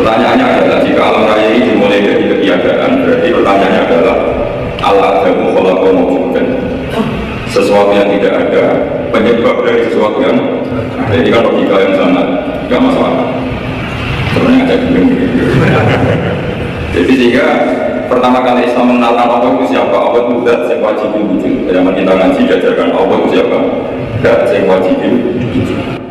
Pertanyaannya adalah jika alam raya ini dimulai dari ketiadaan, berarti pertanyaannya adalah al-adamu khalaqahu mawjudan, sesuatu yang tidak ada penyebab dari sesuatu yang ada. Ini kan logika yang sangat tidak masuk akal. Sebenarnya ada jadi sehingga pertama kali Islam mengenalkan Allah itu siapa? Allah itu zat yang wajib wujud. Zaman kita ngaji diajarkan Allah itu siapa? Zat yang wajib wujud.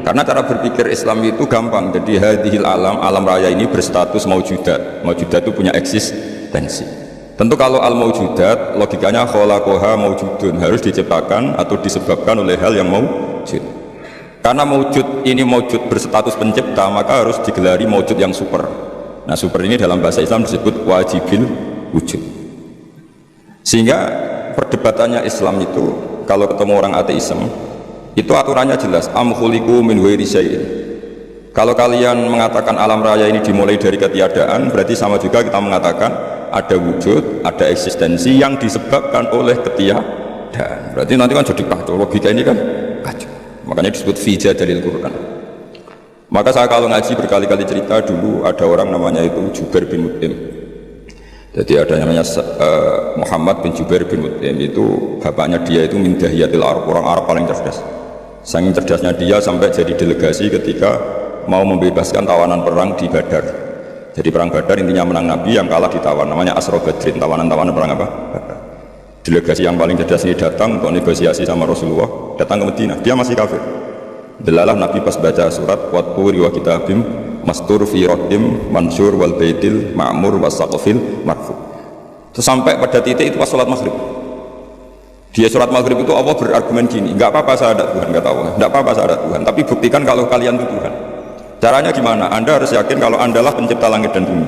Karena cara berpikir Islam itu gampang. Jadi hadhil alam raya ini berstatus maujudat. Maujudat itu punya eksistensi. Tentu kalau al-maujudat logikanya khalaqaha maujudun, harus diciptakan atau disebabkan oleh hal yang maujud. Karena maujud ini maujud berstatus pencipta, maka harus digelari maujud yang super. Nah, super ini dalam bahasa Islam disebut wajibil wujud. Sehingga perdebatannya Islam itu kalau ketemu orang ateisme itu aturannya jelas, am khuliqu min ghairi syai'in. Kalau kalian mengatakan alam raya ini dimulai dari ketiadaan, berarti sama juga kita mengatakan ada wujud, ada eksistensi yang disebabkan oleh ketiadaan. Berarti nanti kan jadi kacau, logika ini kan kacau. Makanya disebut fija dalil Quran. Maka saya kalau ngaji berkali-kali cerita, dulu ada orang namanya itu Jubair bin Mut'im. Jadi ada namanya Muhammad bin Jubair bin Mut'im, itu bapaknya dia itu min dahiyatil Arab, orang Arab paling cerdas. Saking cerdasnya dia sampai jadi delegasi ketika mau membebaskan tawanan perang di Badar. Jadi perang Badar intinya menang Nabi, yang kalah ditawan, namanya Asra Badrin, tawanan-tawanan perang apa? Badar. Delegasi yang paling cerdas ini datang untuk negosiasi sama Rasulullah, datang ke Madinah, dia masih kafir. Delalah Nabi pas baca surat Watturi wa kitabim mastur fi raddim mansur wal baitil ma'mur wasaqfil marfu. Terus sampai pada titik itu pas sholat maghrib. Dia surat maghrib itu Allah berargumen gini, enggak apa-apa saya ada Tuhan, kata Allah, enggak apa-apa saya ada Tuhan, tapi buktikan kalau kalian itu Tuhan. Caranya gimana? Anda harus yakin kalau Andalah pencipta langit dan bumi.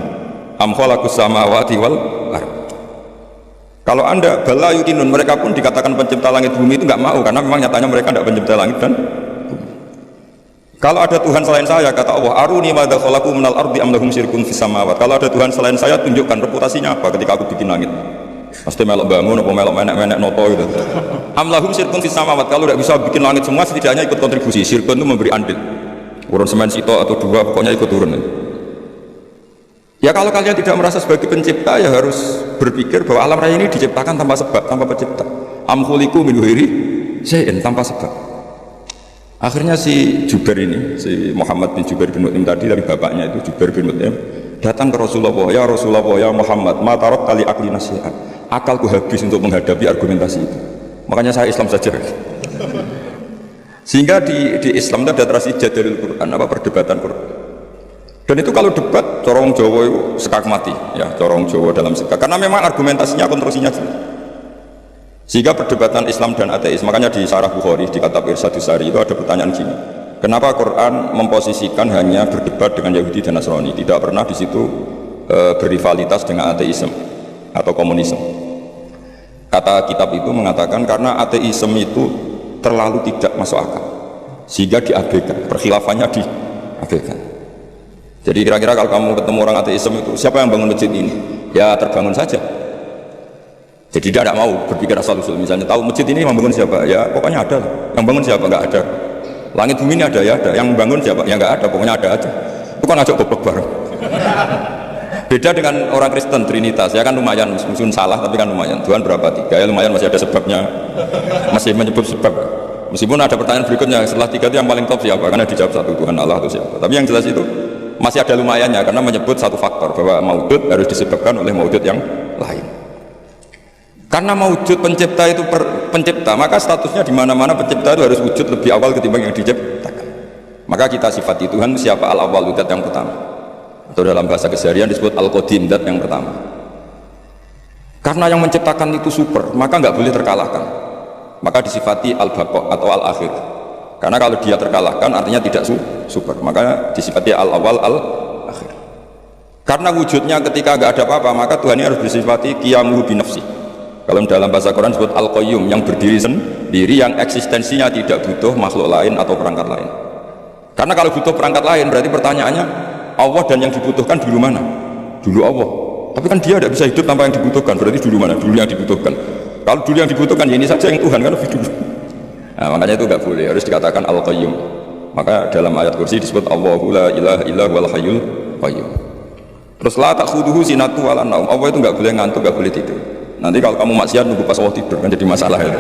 Am khalaqus samawati wal ardh. Kalau Anda bala yukinun, mereka pun dikatakan pencipta langit bumi itu enggak mau, karena memang nyatanya mereka tidak pencipta langit dan kalau ada Tuhan selain saya, kata Allah, aruni madza khalaqu minal ardi am lahum syirkun fis samawat. Kalau ada Tuhan selain saya, tunjukkan reputasinya apa ketika aku bikin langit. Pasti melok bangun apa melok menek-menek noto gitu. Am lahum syirkun fis samawat. Kalau tidak bisa bikin langit semua, setidaknya ikut kontribusi. Syirkun itu memberi andil. Urun semen sito atau dua, pokoknya ikut turun. Ya kalau kalian tidak merasa sebagai pencipta, ya harus berpikir bahwa alam raya ini diciptakan tanpa sebab, tanpa pencipta. Am khuliqu min ghairi syai'in, tanpa sebab. Akhirnya si Jubair ini, si Muhammad bin Jubair bin Mut'im tadi, dari bapaknya itu Jubair bin Mut'im, datang ke Rasulullah, ya Muhammad, ma tarot kali akli nasihat, akalku habis untuk menghadapi argumentasi itu, makanya saya Islam saja. Sehingga di Islam itu ada tradisi jadalul Quran, apa perdebatan Quran. Dan itu kalau debat, corong Jawa itu sekak mati, ya corong Jawa dalam sekak, karena memang argumentasinya, konstruksinya jelas. Sehingga perdebatan Islam dan ateis, makanya di Syarah Bukhari, di kitab Irsyadus Sari itu ada pertanyaan gini, kenapa Quran memposisikan hanya berdebat dengan Yahudi dan Nasrani, tidak pernah di situ berrivalitas dengan ateisme atau komunisme? Kata kitab itu mengatakan karena ateisme itu terlalu tidak masuk akal, sehingga diabaikan, perkhilafannya diabaikan. Jadi kira-kira kalau kamu ketemu orang ateisme itu, siapa yang bangun masjid ini? Ya terbangun saja. Jadi dia tidak mau berpikir asal-usul. Misalnya tahu masjid ini yang bangun siapa? Ya pokoknya ada. Yang bangun siapa? Enggak ada. Langit bumi ini ada ya ada. Yang bangun siapa? Ya enggak ada. Pokoknya ada aja. Itu kan ngajak goblok bareng. Beda dengan orang Kristen Trinitas. Ya kan lumayan, meskipun salah tapi kan lumayan. Tuhan berapa? 3 ya lumayan, masih ada sebabnya. Masih menyebut sebab. Meskipun ada pertanyaan berikutnya, setelah 3 itu yang paling top siapa? Karena dijawab satu, Tuhan Allah atau siapa. Tapi yang jelas itu masih ada lumayannya karena menyebut satu faktor bahwa maujud harus disebabkan oleh maujud yang lain. Karena maujud pencipta itu pencipta, maka statusnya di mana-mana pencipta itu harus wujud lebih awal ketimbang yang diciptakan. Maka kita sifati Tuhan siapa al-awwal, zat yang pertama. Atau dalam bahasa keseharian disebut al-qadim, zat yang pertama. Karena yang menciptakan itu super, maka nggak boleh terkalahkan. Maka disifati al-baqa atau al-akhir. Karena kalau dia terkalahkan artinya tidak super, maka disifati al-awwal al-akhir. Karena wujudnya ketika nggak ada apa-apa, maka Tuhan ini harus disifati qiyamuhu binafsi. Kalau dalam bahasa Quran disebut Al-Qayyum, yang berdiri sendiri, yang eksistensinya tidak butuh makhluk lain atau perangkat lain. Karena kalau butuh perangkat lain, berarti pertanyaannya Allah dan yang dibutuhkan dulu mana? Dulu Allah. Tapi kan dia tidak bisa hidup tanpa yang dibutuhkan, berarti dulu mana? Dulu yang dibutuhkan. Kalau dulu yang dibutuhkan, ya ini saja yang Tuhan kan lebih dulu. Nah, makanya itu nggak boleh, harus dikatakan Al-Qayyum. Maka dalam ayat kursi disebut Allahu la ilaha illa huwal hayyul qayyum. Terus la takhuduhu sinatu wala naum. Allah itu nggak boleh ngantuk, nggak boleh tidur. Nanti kalau kamu maksiat nunggu pas Allah tidur kan jadi masalah itu.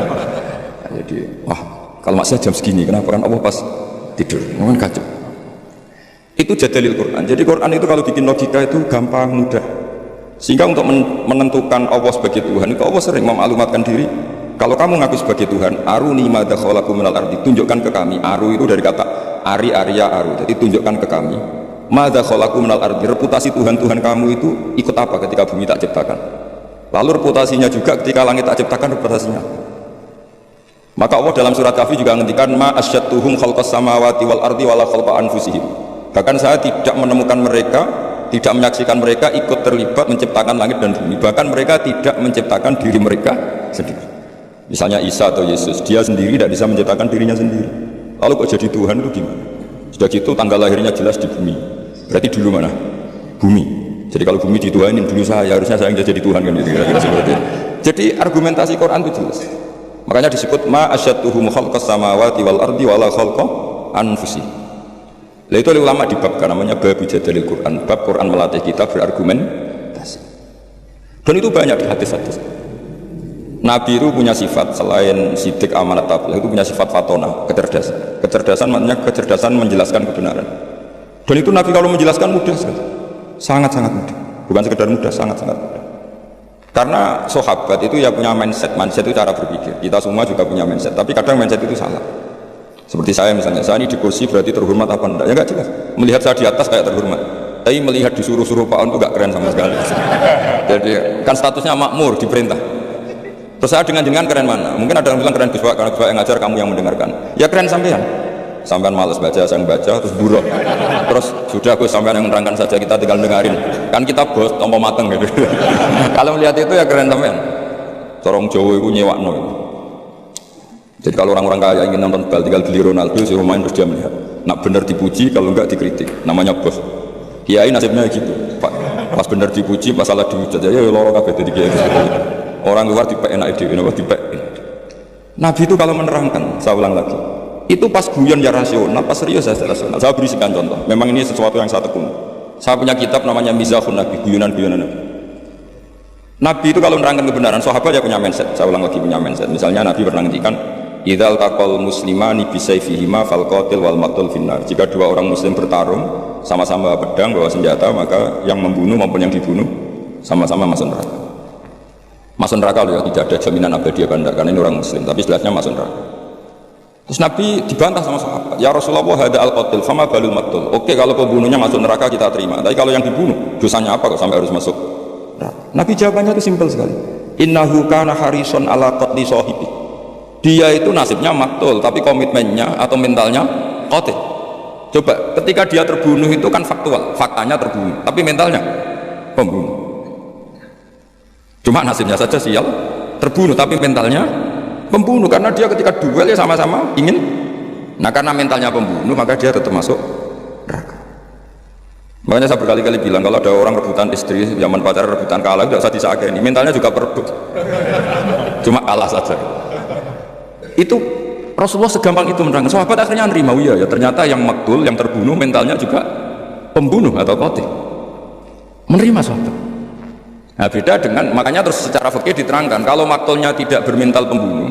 Jadi wah kalau maksiat jam segini kenapa kan Allah pas tidur? Kan kacau. Itu jadalil Quran. Jadi Quran itu kalau bikin logika itu gampang mudah. Sehingga untuk menentukan Allah sebagai Tuhan itu Allah sering memaklumatkan diri. Kalau kamu ngaku sebagai Tuhan, aruni madza khalaqu minal ardi, tunjukkan ke kami. Aru itu dari kata ari arya aru. Jadi tunjukkan ke kami. Madza khalaqu minal ardi, reputasi Tuhan-Tuhan kamu itu ikut apa ketika bumi tak ciptakan? Lalu reputasinya juga ketika langit tak ciptakan, reputasinya. Maka Allah dalam surat Kahfi juga menghentikan ma asyattuhum khalqas samawati wal ardi wala khalqa anfusihim. Bahkan saya tidak menemukan mereka, tidak menyaksikan mereka ikut terlibat menciptakan langit dan bumi. Bahkan mereka tidak menciptakan diri mereka sendiri. Misalnya Isa atau Yesus, dia sendiri tidak bisa menciptakan dirinya sendiri. Lalu kok jadi Tuhan itu gimana? Sudah gitu tanggal lahirnya jelas di bumi. Berarti dulu mana? Bumi. Jadi kalau bumi dituhanin dulu saya, harusnya saya yang jadi Tuhan kan gitu, kira-kira seperti itu. Jadi argumentasi Quran itu jelas. Makanya disebut ma asyattuhum khalqas samawati wal ardi wala khalqa anfusi. Lah itu oleh ulama dibabkan namanya bab jadalil Quran. Bab Quran melatih kita berargumentasi. Dan itu banyak di hadis-hadis. Nabi itu punya sifat selain sidik amanat tabligh itu punya sifat fatona, kecerdasan. Kecerdasan maknanya kecerdasan menjelaskan kebenaran. Dan itu Nabi kalau menjelaskan mudah sekali. Sangat-sangat mudah. Bukan sekedar mudah, sangat-sangat mudah. Karena sahabat itu ya punya mindset itu cara berpikir. Kita semua juga punya mindset, tapi kadang mindset itu salah. Seperti saya misalnya, saya ini di kursi berarti terhormat apa enggak? Ya enggak jelas. Melihat saya di atas kayak terhormat. Tapi melihat disuruh-suruh Pak On itu enggak keren sama sekali. Jadi kan statusnya makmur, diperintah. Terus saya dengan keren mana? Mungkin ada yang bilang keren Gus Pak, karena Gus Pak yang ngajar, kamu yang mendengarkan. Ya keren sampean. Sampean malas baca, saya yang baca, terus buruh. Terus sudah Gus sampean yang menerangkan saja, kita tinggal dengarin. Kan kita bos, tompo mateng gitu. Kalau melihat itu ya keren sampean. Corong Jawa itu nyewakno. Jadi kalau orang-orang kaya ingin nonton bal, tinggal beli Ronaldo, suruh main terus dia melihat. Nak bener dipuji, kalau enggak dikritik. Namanya bos. Kiai nasibnya gitu. Pak, pas bener dipuji, pas salah dihujat ya loro kabeh dadi kiai. Orang luar dipek enak ide, dipek. Nabi itu kalau menerangkan, saya ulang lagi, itu pas guyon ya rasional, pas serius ya rasional. Saya berikan contoh. Memang ini sesuatu yang saya tekuni. Saya punya kitab namanya Mizahun Nabi, guyonan-guyonan Nabi. Nabi itu kalau menerangkan kebenaran, sahabat ya punya mindset. Saya ulang lagi, punya mindset. Misalnya Nabi pernah ngendikan, "Idzal taqal muslimani bisayfihima fal qatil wal maqtul finnar." Jika dua orang muslim bertarung, sama-sama pedang bawa senjata, maka yang membunuh maupun yang dibunuh sama-sama masuk neraka. Masuk neraka loh ya, tidak ada jaminan abadi apa enggak, karena ini orang muslim, tapi jelasnya masuk neraka. Terus Nabi dibantah sama sahabat, ya Rasulullah hada al-qatil fama balul maqtul. Oke, kalau pembunuhnya masuk neraka kita terima, tapi kalau yang dibunuh dosanya apa kok sampai harus masuk neraka? Nabi jawabannya itu simpel sekali, innahu kana harison ala qatli sahibi. Dia itu nasibnya maktul, tapi komitmennya atau mentalnya qatil. Coba ketika dia terbunuh itu kan faktual, faktanya terbunuh, tapi mentalnya pembunuh. Cuma nasibnya saja sial terbunuh, tapi mentalnya pembunuh, karena dia ketika duel ya sama-sama ingin. Nah karena mentalnya pembunuh maka dia tetap masuk neraka. Makanya saya berkali-kali bilang kalau ada orang rebutan istri, zaman pacaran rebutan kalah, tidak usah disakeni, mentalnya juga perebut, cuma kalah saja. Itu Rasulullah segampang itu menerangkan. Sahabat akhirnya nerima, ya ternyata yang maktul, yang terbunuh mentalnya juga pembunuh atau qatil. Menerima sahabat. Nah beda dengan, makanya terus secara fikih diterangkan kalau maktulnya tidak bermental pembunuh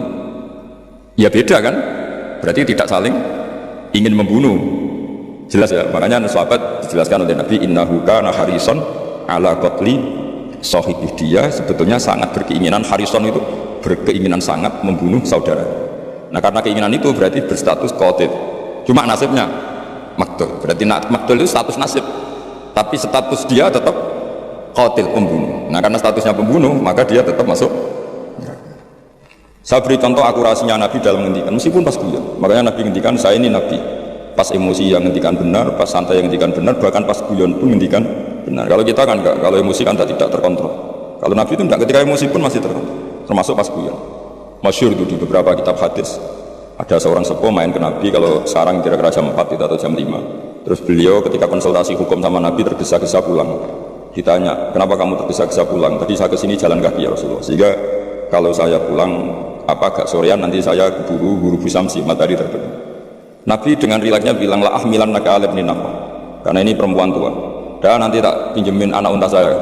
ya beda kan, berarti tidak saling ingin membunuh, jelas ya. Makanya sahabat dijelaskan oleh Nabi, innahu kana harison ala qatli sahibih. Dia sebetulnya sangat berkeinginan, harison itu berkeinginan sangat membunuh saudara. Nah karena keinginan itu berarti berstatus qatil, cuma nasibnya maktul. Berarti maktul itu status nasib, tapi status dia tetap qatil, pembunuh. Nah karena statusnya pembunuh maka dia tetap masuk. Saya beri contoh akurasinya Nabi dalam menghentikan, meskipun pas guyon. Makanya Nabi menghentikan, saya ini Nabi pas emosi yang menghentikan benar, pas santai yang menghentikan benar, bahkan pas guyon pun menghentikan benar. Kalau kita kan enggak, kalau emosi kan tidak terkontrol. Kalau Nabi itu enggak, ketika emosi pun masih terkontrol, termasuk pas guyon. Masyhur itu di beberapa kitab hadis, ada seorang sepuh main ke Nabi, kalau sekarang kira-kira jam 4 itu atau jam 5. Terus beliau ketika konsultasi hukum sama Nabi tergesa-gesa pulang. Ditanya, kenapa kamu tergesa-gesa pulang? Tadi saya kesini jalan kaki ya Rasulullah, sehingga kalau saya pulang agak sorean nanti saya keburu huru busamsi, matahari terbenam. Nabi dengan rilaksnya bilang, la ahmilan naka alib ninah, karena ini perempuan tua, dan nanti tak pinjemin anak unta saya.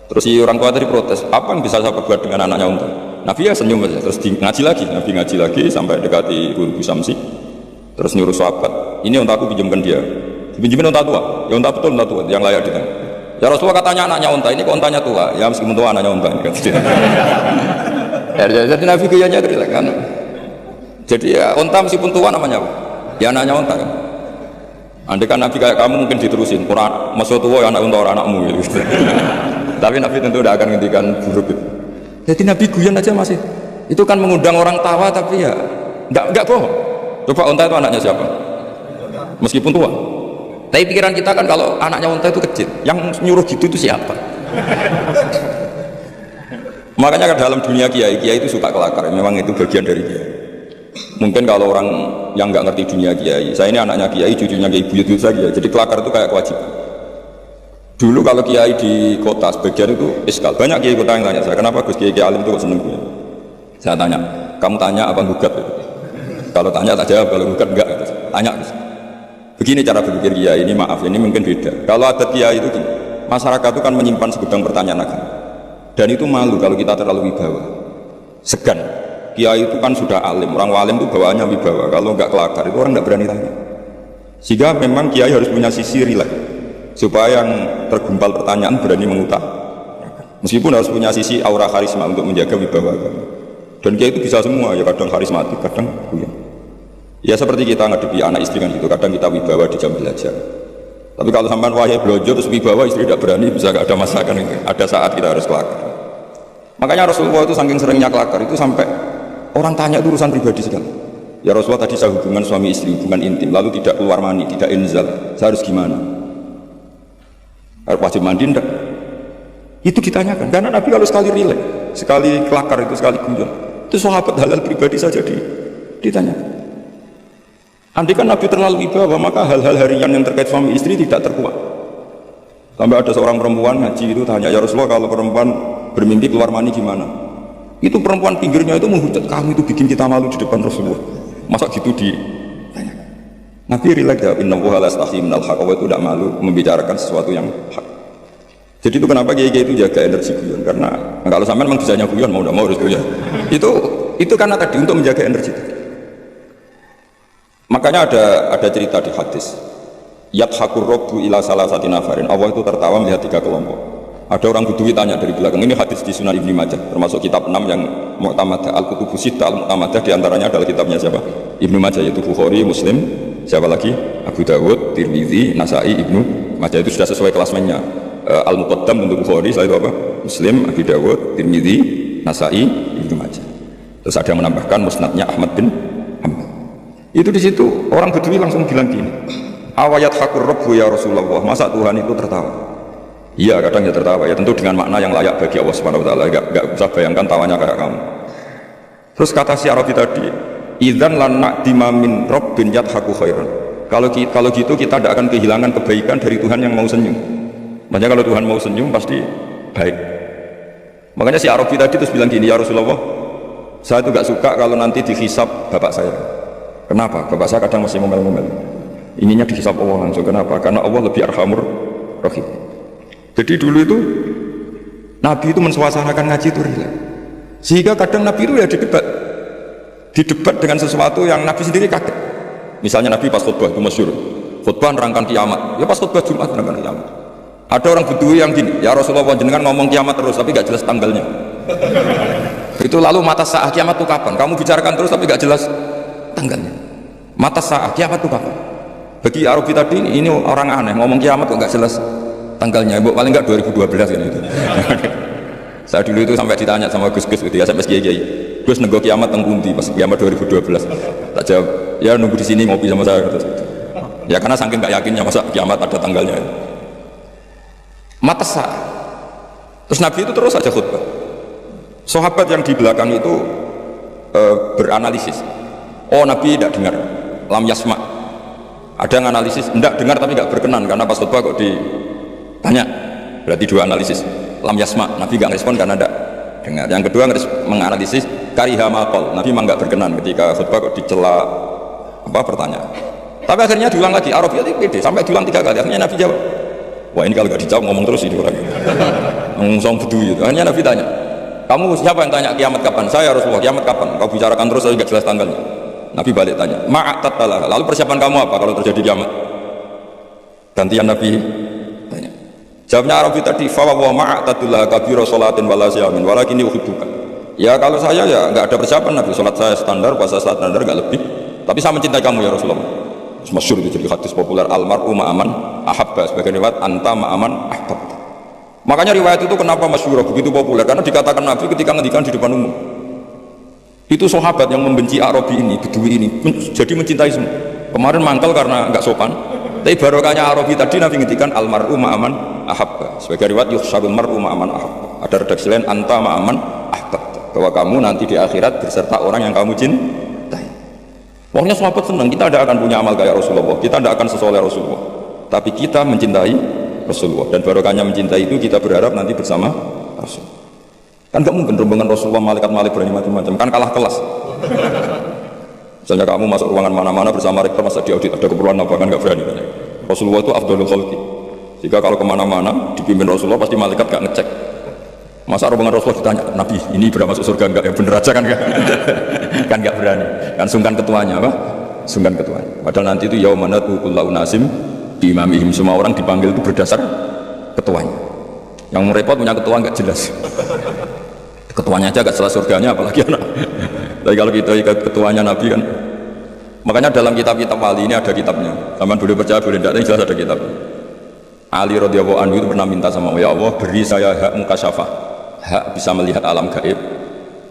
Terus si orang tua tadi protes, apa yang bisa saya perbuat dengan anaknya unta? Nabi ya senyum saja, terus ngaji lagi, Nabi ngaji lagi sampai dekati Ibu Samsi, terus nyuruh sahabat, ini unta aku pinjamkan dia, dipinjemin unta tua, ya unta betul unta tua, yang layak ditanya. Ya Rasulullah katanya anaknya unta, ini kok untanya tua, ya meskipun tua anaknya unta ini kan. Jadi Nabi gayanya itu kan. Jadi ya unta meskipun tua namanya apa? Ya anaknya unta kan. Andai kan Nabi kayak kamu mungkin diterusin, orang masuk tua ya anak unta orang anakmu gitu. Tapi Nabi tentu tidak akan ngendikan buruk itu. Jadi Nabi guyon aja masih. Itu kan mengundang orang tawa tapi ya enggak bohong. Coba unta itu anaknya siapa? Meskipun tua. Tapi pikiran kita kan kalau anaknya unta itu kecil, yang nyuruh gitu itu siapa? Makanya dalam dunia kiai itu suka kelakar. Memang itu bagian dari kiai. Mungkin kalau orang yang nggak ngerti dunia kiai, saya ini anaknya kiai, cucunya kiai buyut-buyut saja. Jadi kelakar itu kayak kewajiban. Dulu kalau kiai di kota sebagian itu iskal. Banyak kiai kota yang tanya saya, kenapa Gus Kiai alim itu kok seneng gue? Saya tanya, kamu tanya apa gugat? Kalau tanya tak jawab, kalau gugat enggak. Tanya. Begini cara berpikir kiai ini, maaf ini mungkin beda. Kalau adat kiai itu gini, masyarakat itu kan menyimpan segudang pertanyaan agama. Dan itu malu kalau kita terlalu wibawa. Segan. Kiai itu kan sudah alim, orang alim itu bawaannya wibawa. Kalau enggak kelakar itu orang enggak berani tanya. Sehingga memang kiai harus punya sisi rileks, supaya yang tergumpal pertanyaan berani mengutak. Meskipun harus punya sisi aura karisma untuk menjaga wibawa agama. Dan kiai itu bisa semua, ya kadang karismatik, kadang guyon. Ya seperti kita ngadepi anak istri kan gitu, kadang kita wibawa di jam belajar. Tapi kalau sampai wahai belajar terus wibawa istri tidak berani, bisa gak ada masakan itu. Ada saat kita harus kelakar. Makanya Rasulullah itu saking seringnya kelakar itu sampai orang tanya itu urusan pribadi sekali. Ya Rasulullah tadi saya hubungan suami istri, hubungan intim, lalu tidak keluar mani, tidak inzal, saya harus gimana? Wajib mandi enggak? Itu ditanyakan karena Nabi kalau sekali rileks, sekali kelakar itu sekali guyon, itu sahabat halal pribadi saja ditanyakan. Andai kan Nabi terlalu wibawa, maka hal-hal harian yang terkait suami istri tidak terkuat. Sampai ada seorang perempuan ngaji itu tanya, ya Rasulullah kalau perempuan bermimpi keluar mani gimana? Itu perempuan pinggirnya itu menghujat, kamu itu bikin kita malu di depan Rasulullah. Masa gitu ditanyakan? Nabi rileks jawab, innallaha la yastahi minal haqq, itu tidak malu membicarakan sesuatu yang hak. Jadi itu kenapa kiai-kiai itu jaga energi guyon, karena kalau sampai memang bisanya guyon mau tidak mau harus guyon. Itu karena tadi untuk menjaga energi. Makanya ada cerita di hadis, yadhakur rabbu ila salasati nafarin, Allah itu tertawa melihat 3 kelompok. Ada orang Bedui tanya dari belakang, ini hadis di Sunan Ibnu Majah, termasuk kitab 6 yang mu'tamadah, al-kutubu sittah al-mu'tamadah, diantaranya adalah kitabnya siapa? Ibnu Majah, yaitu Bukhari, Muslim, siapa lagi? Abu Dawud, Tirmidzi, Nasai, Ibnu Majah. Itu sudah sesuai kelasmennya. Al-Muqaddam untuk Bukhari, setelah itu apa? Muslim, Abu Dawud, Tirmidzi, Nasai, Ibnu Majah. Terus ada yang menambahkan musnadnya Ahmad bin Hanbal. Itu di situ orang Bedui langsung bilang gini, awayat hakur rabbu ya Rasulullah, masa Tuhan itu tertawa? Iya, kadang ya tertawa, ya tentu dengan makna yang layak bagi Allah Subhanahu wa taala, enggak usah bayangkan tawanya kayak kamu. Terus kata si Arabi tadi, idzan lan na'dima min rabbin yadhaku khairan. Kalau gitu kita tidak akan kehilangan kebaikan dari Tuhan yang mau senyum. Makanya kalau Tuhan mau senyum pasti baik. Makanya si Arabi tadi terus bilang gini, ya Rasulullah, saya itu enggak suka kalau nanti dihisab bapak saya. Kenapa? Bapak saya kadang masih ngomel-ngomel. Inginnya dihisab Allah langsung. Kenapa? Karena Allah lebih arhamur rahim. Jadi dulu itu Nabi itu mensuasanakan ngaji itu rileks. Sehingga kadang Nabi itu ya didebat dengan sesuatu yang Nabi sendiri kaget. Misalnya Nabi pas khutbah itu masyhur, khutbah nerangkan kiamat. Ya pas khutbah Jumat nerangkan kiamat. Ada orang Bedui yang gini, ya Rasulullah jenengan ngomong kiamat terus tapi gak jelas tanggalnya. Itu lalu mata saat kiamat itu kapan? Kamu bicarakan terus tapi gak jelas tanggalnya. Mata saat kiamat itu kapan? Bagi Arabi tadi ini orang aneh, ngomong kiamat kok gak jelas tanggalnya, paling enggak 2012 kan itu. Saya dulu itu sampai ditanya sama Gus-Gus gitu ya, sampai kiai-kiai, Gus nunggu kiamat tengkundi pas kiamat 2012. Tak jawab, ya nunggu di sini ngopi sama saya. Ya karena saking nggak yakinnya masa kiamat ada tanggalnya. Mata saat. Terus Nabi itu terus saja khutbah. Sahabat yang di belakang itu beranalisis. Oh Nabi tidak dengar, lam yasma. Ada yang analisis, tidak dengar tapi nggak berkenan karena pas khutbah kok ditanya. Berarti 2 analisis. Lam yasma, Nabi nggak respon karena tidak dengar. Yang kedua menganalisis kariha maqal. Nabi memang nggak berkenan ketika khutbah kok dicela pertanyaan. Tapi akhirnya diulang lagi. Arab itu pede sampai diulang 3 kali. Akhirnya Nabi jawab, Wah ini kalau gak dijawab ngomong terus ini orang. Ngomong bedu itu. Hanya Nabi tanya, kamu siapa yang tanya kiamat kapan? Saya Rasulullah, kiamat kapan? Kau bicarakan terus saya gak jelas tanggalnya. Nabi balik tanya, ma'atat lalu persiapan kamu apa kalau terjadi kiamat? Gantian Nabi tanya. Jawabnya Arabi tadi, fa wa ma'atatullah kabira sholatin wala siyamin walakin uhibbuka. Ya kalau saya ya nggak ada persiapan Nabi, sholat saya standar, puasa standar nggak lebih. Tapi saya mencintai kamu ya Rasulullah. Masyhur itu jadi hadis populer, almar'u ma'aman ahabba, sebagai riwayat anta ma'aman ahbab. Makanya riwayat itu kenapa masyhur begitu populer, karena dikatakan Nabi ketika ngendikan di depan umum. Itu sahabat yang membenci Arabi ini, Bedui ini, jadi mencintai semua. Kemarin mangkal karena nggak sopan. Tapi barokahnya Arabi tadi Nabi ngendikan almar'u ma'aman ahabba. Sebagai riwayat yuhsyarul mar'u ma'aman ahabba. Ada redaksi lain anta ma'aman ahbab. Bahwa kamu nanti di akhirat berserta orang yang kamu cintai. Pokoknya sahabat senang, kita tidak akan punya amal kayak Rasulullah, kita tidak akan sesoleh Rasulullah, tapi kita mencintai Rasulullah, dan barokahnya mencintai itu kita berharap nanti bersama Rasul. Kan gak mungkin rombongan Rasulullah malaikat-malaikat berani macam-macam, kan kalah kelas. Misalnya kamu masuk ruangan mana-mana bersama rektor, masa diaudit ada keperluan apa, kan gak berani. Rasulullah itu afdhalul khalqi, jika kalau kemana-mana dipimpin Rasulullah pasti malaikat gak ngecek. Masa rombongan Rasulullah ditanya, Nabi ini berapa masuk surga enggak? Ya bener aja kan enggak? Kan enggak berani. Kan sungkan ketuanya apa? Sungkan ketuanya. Padahal nanti itu yaumanat kullu nasim imamihim, semua orang dipanggil itu berdasar ketuanya. Yang repot punya ketua enggak jelas. Ketuanya aja enggak salah surganya apalagi anak. Tapi kalau kita ikat ketuanya Nabi kan. Makanya dalam kitab-kitab wali ini ada kitabnya. Zaman boleh percaya boleh tidak, jelas ada kitabnya. Ali radhiyallahu anhu itu pernah minta sama Allah, ya Allah beri saya hak mukasyafah, hak bisa melihat alam gaib,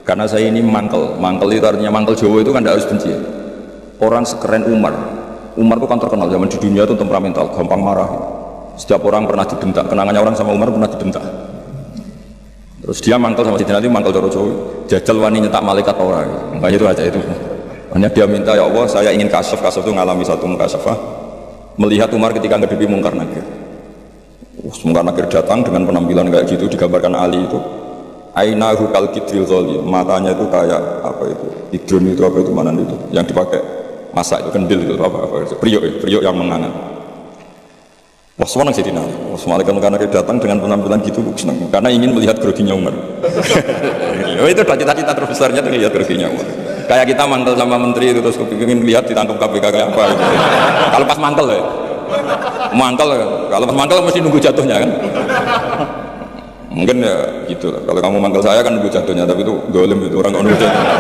karena saya ini mangkel itu artinya mangkel Jawa itu kan tidak harus benci. Orang sekeren Umar itu kan terkenal zaman di dunia itu temperamental, gampang marah, setiap orang pernah dibentak, kenangannya orang sama Umar pernah dibentak. Terus dia mangkel sama Sidina Ali, mangkel Jawa, jajal wani nyetak malaikat orang, makanya itu aja itu. Hanya dia minta, ya Allah saya ingin kasyaf itu ngalami satu mukasyafah, melihat Umar ketika ngadepi mungkar nakir. Mungkar nakir datang dengan penampilan kayak gitu, digambarkan Ali itu ainahu kal kidril ghali, matanya itu kayak apa itu hidron itu apa itu mana itu yang dipakai masak itu kendil itu apa itu priok yang menganga. Wah senang sih Dina, malaikat mungkar nakir datang dengan penampilan gitu senang karena ingin melihat groginya Umar. Itu cita-cita terbesarnya tuh lihat groginya Umar. Kayak kita mantel sama menteri itu terus kepingin lihat ditangkap KPK kayak apa gitu. Kalau pas mantel ya mangkal, kalau mangkal mesti nunggu jatuhnya kan. Mungkin ya gitu lah. Kalau kamu mangkal saya kan nunggu jatuhnya, tapi itu golem itu orang nggak nunggu jatuhnya.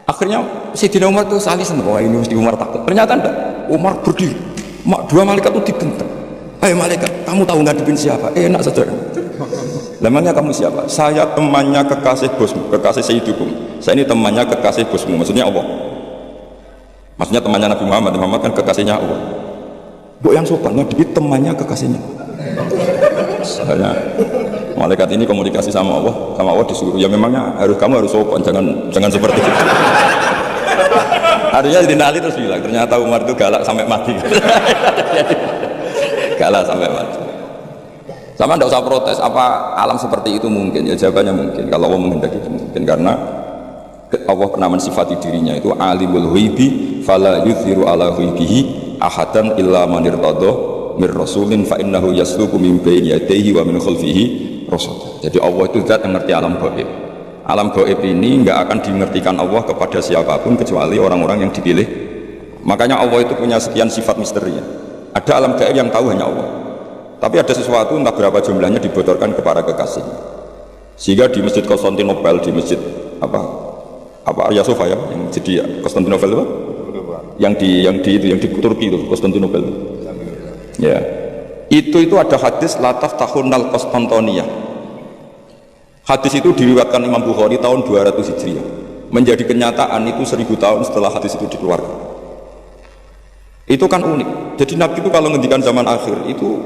Akhirnya Sayyidina Umar tuh salih seneng, wah ini mesti Umar takut. Ternyata enggak, Umar berdiri, dua malaikat itu dibentak. Ayo malaikat, kamu tahu ngadepin siapa? Enak saja. Namanya kamu siapa? Saya temannya kekasih bosmu, kekasih Sayyidukum. Saya ini temannya kekasih bosmu, maksudnya Allah. Maksudnya temannya Nabi Muhammad kan kekasihnya Allah. Bu yang sopan, dia temannya kekasihnya. Saya malaikat ini komunikasi sama Allah disuruh. Ya memangnya kamu harus sopan, jangan seperti itu. Harusnya Sayyidina Ali terus bilang, ternyata Umar itu galak sampai mati. Galak sampai mati. Sama tidak usah protes, apa alam seperti itu mungkin? Ya jawabannya mungkin, kalau Allah menghendaki itu mungkin, karena Allah pernah mensifati dirinya itu alimul ghaibi fala yuzhiru ala ghaibihi ahadan illa man irtada mir rasulin fa innahu yasluku min baini yadayhi wa min khalfihi rasul. Jadi Allah itu zat yang ngerti alam gaib. Alam gaib ini enggak akan dimengertikan Allah kepada siapapun kecuali orang-orang yang dipilih. Makanya Allah itu punya sekian sifat misteri. Ada alam gaib yang tahu hanya Allah. Tapi ada sesuatu entah berapa jumlahnya dibocorkan kepada kekasih. Sehingga di Masjid Konstantinopel, di Masjid apa Arya Sofa ya, yang jadi Konstantinopel itu, yang di Turki itu Konstantinopel. Ya, itu ada hadis lataf tahunal Konstantiniyah. Hadis itu diriwayatkan Imam Bukhari tahun 200 Hijriah. Menjadi kenyataan itu 1000 tahun setelah hadis itu dikeluarkan. Itu kan unik. Jadi Nabi itu kalau ngendikan zaman akhir itu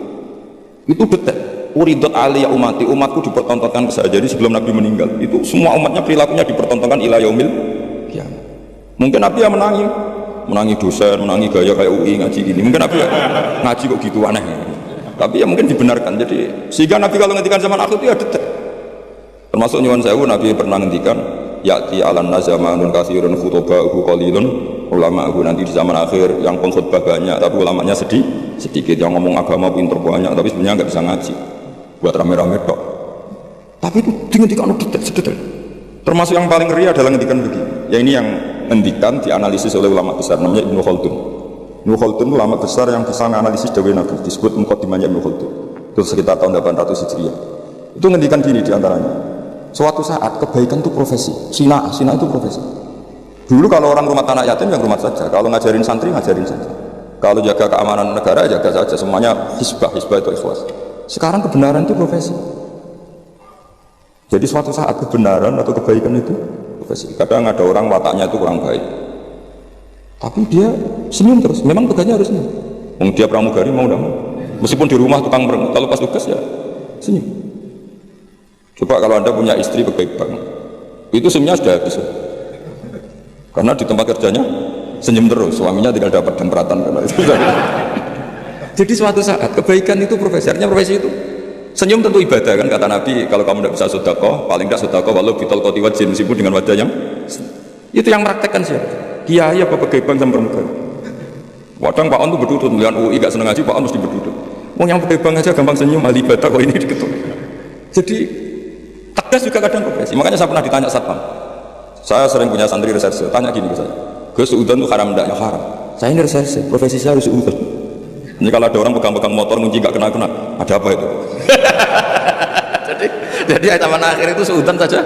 detail. Uridot aliyah umati, umatku dipertontonkan ke saya. Jadi sebelum Nabi meninggal itu semua umatnya perilakunya dipertontonkan ila yaumil qiyamah. Mungkin Nabi ya menangi dosen, menangi gaya kayak UI ngaji gini. Mungkin Nabi ya ngaji kok gitu aneh. Tapi ya mungkin dibenarkan. Jadi sehingga Nabi kalau ngendikan zaman akhir itu ya detail. Termasuk nyuwun sewu Nabi pernah ngendikan ya'ti alan nazamanun katsirun khutba'uhu qalilun, ulama'uhu nanti di zaman akhir yang pengkhutbah banyak tapi ulamanya sedikit. sedikit, yang ngomong agama pinter banyak tapi sebenarnya nggak bisa ngaji, buat rame-rame tok. Tapi itu dihentikan detail. Termasuk yang paling ngeri adalah ngendikan begini. Ya ini yang ngendikan dianalisis oleh ulama besar namanya Ibnu Khaldun. Ibnu Khaldun ulama besar yang bisa menganalisis dawuh Nabi, disebut Muqaddimahnya Ibnu Khaldun. Itu sekitar tahun 800 Hijriah. Itu ngendikan gini diantaranya. Suatu saat kebaikan itu profesi, Sina itu profesi. Dulu kalau orang rumah anak yatim yang rumah saja, kalau ngajarin santri ngajarin saja, kalau jaga keamanan negara jaga saja, semuanya hisbah itu ikhlas. Sekarang kebenaran itu profesi. Jadi suatu saat kebenaran atau kebaikan itu profesi. Kadang ada orang wataknya itu kurang baik, tapi dia senyum terus, memang tugasnya harus senyum. Dia pramugari mau tidak mau, meskipun di rumah tukang merengut, kalau pas tugas ya senyum. Coba kalau Anda punya istri baik banget, itu senyumnya sudah habis. Karena di tempat kerjanya senyum terus, suaminya tinggal dapat dempratan. Jadi suatu saat kebaikan itu profesi, artinya profesi itu senyum tentu ibadah kan, kata Nabi, kalau kamu tidak bisa sedekah, paling tidak sedekah walau bitol koti wajin, meskipun dengan wajah yang itu yang praktekkan siapa? Kiai apa pegawai bank sama pramugari. Kadang Pak On itu berduduk, melihat UI gak seneng ngaji, Pak On mesti berduduk. Mau yang pegawai bank aja gampang senyum, ahli ibadah kok ini diketuk. Jadi tegas juga kadang profesi. Makanya saya pernah ditanya satpam. Saya sering punya santri reserse, tanya gini ke saya, Gus, suudzon itu haram enggak? Ya haram. Saya ini reserse, profesi saya harus suudzon. Ini kalau ada orang pegang-pegang motor ngunci nggak kena, ada apa itu? jadi ancaman akhir itu suudzon saja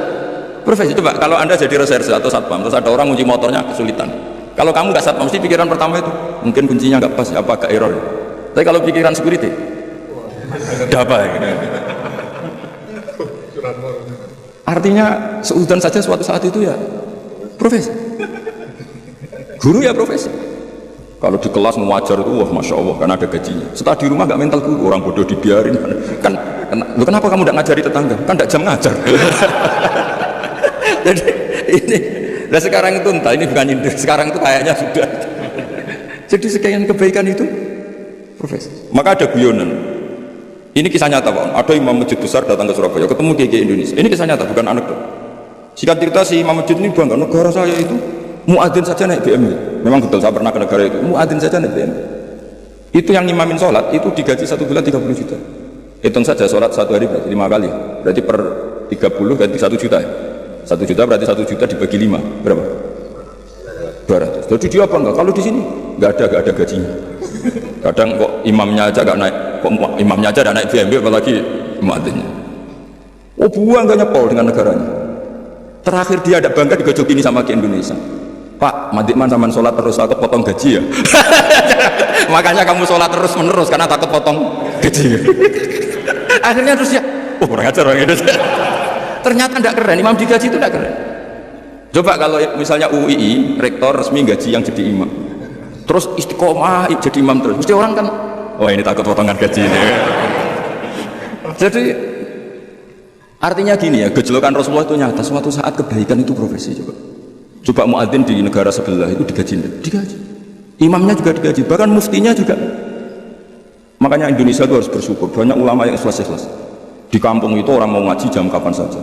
profesi. Coba kalau Anda jadi reserse atau satpam, terus ada orang ngunci motornya kesulitan. Kalau kamu nggak satpam, mesti pikiran pertama itu mungkin kuncinya nggak pas, apa agak error. Tapi kalau pikiran security, ada apa ya? Artinya suudzon saja suatu saat itu ya profesi. Guru ya profesi. Kalau di kelas mengajar itu wah masya Allah karena ada gajinya. Setelah di rumah nggak mental guru, orang bodoh dibiarin kan. Lu kenapa kamu tidak ngajari tetangga? Kan tidak jam ngajar. Jadi ini, nah sekarang itu entah ini bukan nyindir, sekarang itu kayaknya sudah. Jadi sekian kebaikan itu profesi. Maka ada guyonan. Ini kisah nyata Pak. Ada imam masjid besar datang ke Surabaya, ketemu kiai Indonesia. Ini kisah nyata, bukan anekdot. Singkat cerita si imam masjid ini bangga, negara saya itu muadzin saja naik BMW. Memang betul, saya pernah ke negara itu, muadzin saja naik BMW. Itu yang ngimamin sholat, itu digaji 1 bulan 30 juta. Hitung saja sholat 1 hari berarti 5 kali. Berarti per 30 berarti 1 juta ya. 1 juta berarti 1 juta dibagi 5, berapa? 200. Jadi dia apa enggak? Kalau di sini nggak ada gajinya. Kadang kok imamnya aja nggak naik, kok imamnya aja ada naik BMW, apalagi muadzinnya. Oh buang gak nyepol dengan negaranya. Terakhir dia ada bangga digojok ini sama ke Indonesia. Pak, Madikman sama sholat terus takut potong gaji ya. Makanya kamu sholat terus menerus karena takut potong gaji. Akhirnya terus ya, oh kurang ajar orang Indonesia. Ternyata tidak keren, imam digaji itu tidak keren. Coba kalau misalnya UII, rektor resmi gaji yang jadi imam, terus istiqomah jadi imam terus, mesti orang kan, wah ini takut potongan gaji ini. Jadi artinya gini ya, gejolokan Rasulullah itu nyata. Suatu saat kebaikan itu profesi. Coba muadzin di negara sebelah itu digaji, imamnya juga digaji, bahkan muftinya juga. Makanya Indonesia itu harus bersyukur, banyak ulama yang ikhlas-ikhlas. Di kampung itu orang mau ngaji jam kapan saja.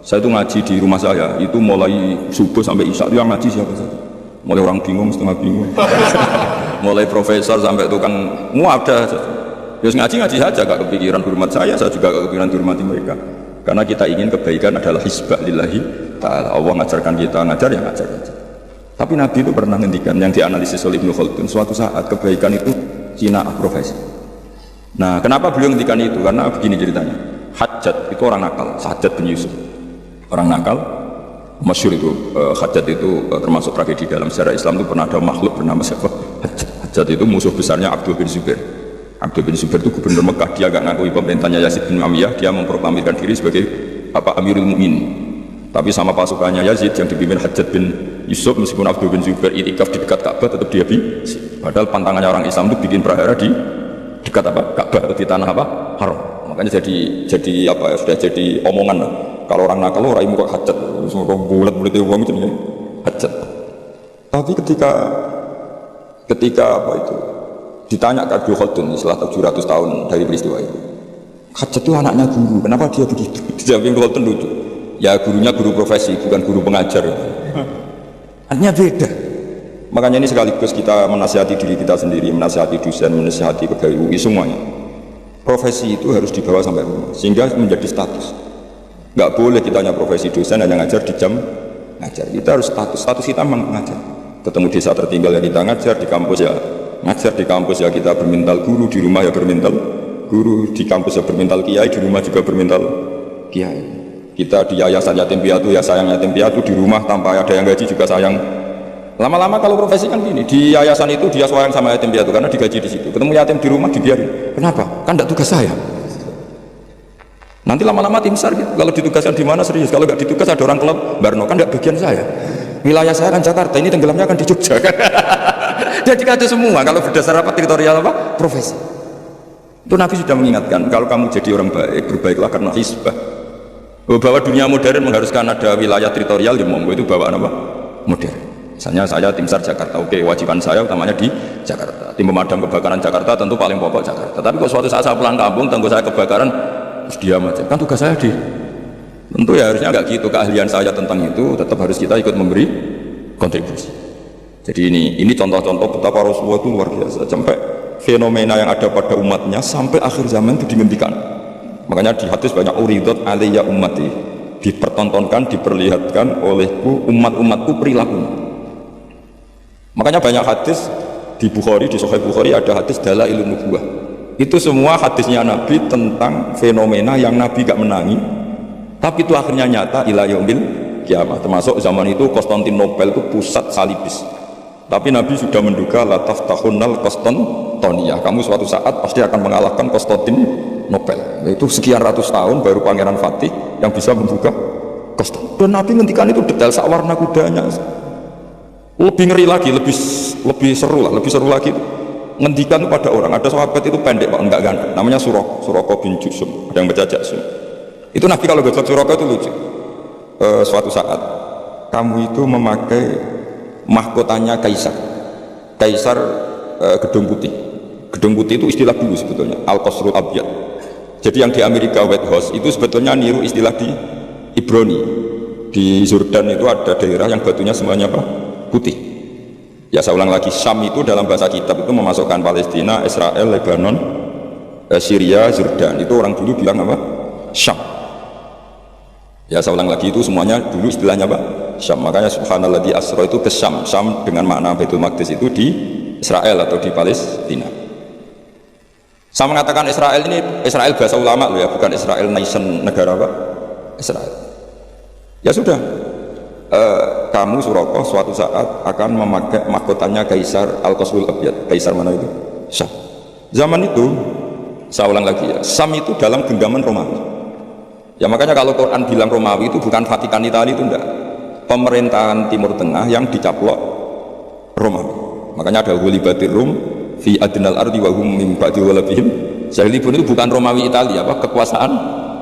Saya itu ngaji di rumah saya, itu mulai subuh sampai isya itu yang ngaji siapa saja. Mulai orang bingung, setengah bingung. Mulai profesor sampai tukang muada. Terus ngaji saja, gak kepikiran hormat saya juga gak kepikiran hormati mereka. Karena kita ingin kebaikan adalah hisbah lillahi ta'ala. Allah ngajarkan kita, ngajar ya ngajar. Tapi Nabi itu pernah ngendikan yang dianalisis oleh Ibnu Khaldun, suatu saat kebaikan itu cina profesi. Nah, kenapa beliau ngendikan itu? Karena begini ceritanya. Hajjat itu orang nakal, Hajjat bin Yusuf. Orang nakal, masyhur itu, Hajjat itu termasuk tragedi dalam sejarah Islam. Itu pernah ada makhluk bernama siapa? Hajjat itu musuh besarnya Abdul bin Zubair. Abdul bin Zubair itu gubernur Mekah, dia gak ngakui pemerintahnya Yazid bin Muawiyah, dia memproklamirkan diri sebagai Amirul Mukminin. Tapi sama pasukannya Yazid yang dipimpin Hajjat bin Yusuf, meskipun Abdul bin Zubair itikaf di dekat Ka'bah, tetap dia padahal pantangannya orang Islam itu bikin prahara di dekat Ka'bah atau di tanah haram. Makanya jadi apa ya, sudah jadi omongan lah. Kalau orang nakal orang muka Hajjat, semua bulat-bulat uang itu nih Hajjat. Tapi ketika apa itu ditanya ke Ibnu Khaldun setelah 700 tahun dari peristiwa itu, Hajjat itu anaknya guru, kenapa dia begitu? Dijawab Ibnu Khaldun lucu, ya gurunya guru profesi bukan guru pengajar. Artinya beda. Makanya ini sekaligus kita menasihati diri kita sendiri, menasihati dosen, menasihati pegawai UI semuanya. Profesi itu harus dibawa sampai rumah, sehingga menjadi status. Nggak boleh kita hanya profesi dosen hanya ngajar di jam ngajar. Kita harus status kita mengajar. Ketemu desa tertinggal ya kita ngajar, di kampus ya ngajar, di kampus ya kita bermental guru, di rumah ya bermental guru, di kampus ya bermental kiai, di rumah juga bermental kiai. Kita di yayasan yatim piatu ya sayang yatim piatu, di rumah tanpa ada yang gaji juga sayang. Lama-lama kalau profesi kan gini, di yayasan itu dia sayang sama yatim piatu karena digaji di situ. Ketemu yatim di rumah dibiarin. Kenapa? Kan tidak tugas saya. Nanti lama-lama tim SAR gitu. Kalau ditugaskan di mana serius, kalau nggak ditugas ada orang klub, Barno kan nggak bagian saya. Wilayah saya kan Jakarta, ini tenggelamnya kan di Jogja. Jadi ada semua. Kalau berdasar apa teritorial apa profesi. Itu Nabi sudah mengingatkan, kalau kamu jadi orang baik, berbaiklah karena hisbah. Bahwa dunia modern mengharuskan ada wilayah teritorial di monggo itu bawaan apa? Modern. Misalnya saya tim SAR Jakarta, oke, wajiban saya utamanya di Jakarta. Tim pemadam kebakaran Jakarta tentu paling pokok Jakarta. Tapi kalau suatu saat saya pulang kampung, tangguh saya kebakaran, terus diam aja. Kan tugas saya di. Tentu ya harusnya nggak gitu. Keahlian saya tentang itu tetap harus kita ikut memberi kontribusi. Jadi ini contoh-contoh betapa Rasulullah itu luar biasa. Sampai fenomena yang ada pada umatnya sampai akhir zaman itu dihentikan. Makanya di hadis banyak uridot alaiya ummati, dipertontonkan, diperlihatkan olehku umat-umatku perilakunya. Makanya banyak hadis di Bukhari, di Sahih Bukhari ada hadis dalailun nubuwah. Itu semua hadisnya Nabi tentang fenomena yang Nabi gak menangi, tapi itu akhirnya nyata ila yaumil kiamah. Termasuk zaman itu Konstantinopel itu pusat salibis. Tapi Nabi sudah menduga la taftahunnal Konstantiniyah. Kamu suatu saat pasti akan mengalahkan Konstantinopel. Itu sekian ratus tahun baru Pangeran Fatih yang bisa membuka Konstantinopel. Dan Nabi ngendikan itu detail sak warna kudanya. Lebih ngeri lagi, lebih seru lagi. Ngendikan pada orang, ada sahabat itu pendek pak, enggak ganteng, namanya Suroko bin Jusum, ada yang baca Jaksum. Itu Nabi kalau gosok Suroko itu lucu. Suatu saat kamu itu memakai mahkotanya Kaisar Gedung Putih. Gedung Putih itu istilah dulu sebetulnya, Al-Qasrul Abyad. Jadi yang di Amerika White House itu sebetulnya niru istilah di Ibrani. Di Jordan itu ada daerah yang batunya semuanya apa? Putih. Ya saya ulang lagi, Syam itu dalam bahasa kitab itu memasukkan Palestina, Israel, Lebanon, Syria, Jordan. Itu orang dulu bilang apa? Syam. Ya saya ulang lagi, itu semuanya dulu istilahnya apa? Syam. Makanya subhanalladzi asra itu ke Syam. Syam dengan makna Baitul Maqdis itu di Israel atau di Palestina. Saya mengatakan Israel ini, Israel bahasa ulama loh ya, bukan Israel nation negara apa? Israel. Ya sudah. Kamu Suroko suatu saat akan memakai mahkotanya Kaisar Al-Qasrul Abyad. Kaisar mana itu? Syam. Zaman itu, saya ulang lagi ya, Syam itu dalam genggaman Romawi. Ya makanya kalau Quran bilang Romawi itu bukan Vatikan Italia, itu enggak. Pemerintahan Timur Tengah yang dicaplok Romawi. Makanya ada ghulibatir Rum fi adnal ardi wa hum min ba'di ghalabihim. Jahiliyun itu bukan Romawi Italia, apa kekuasaan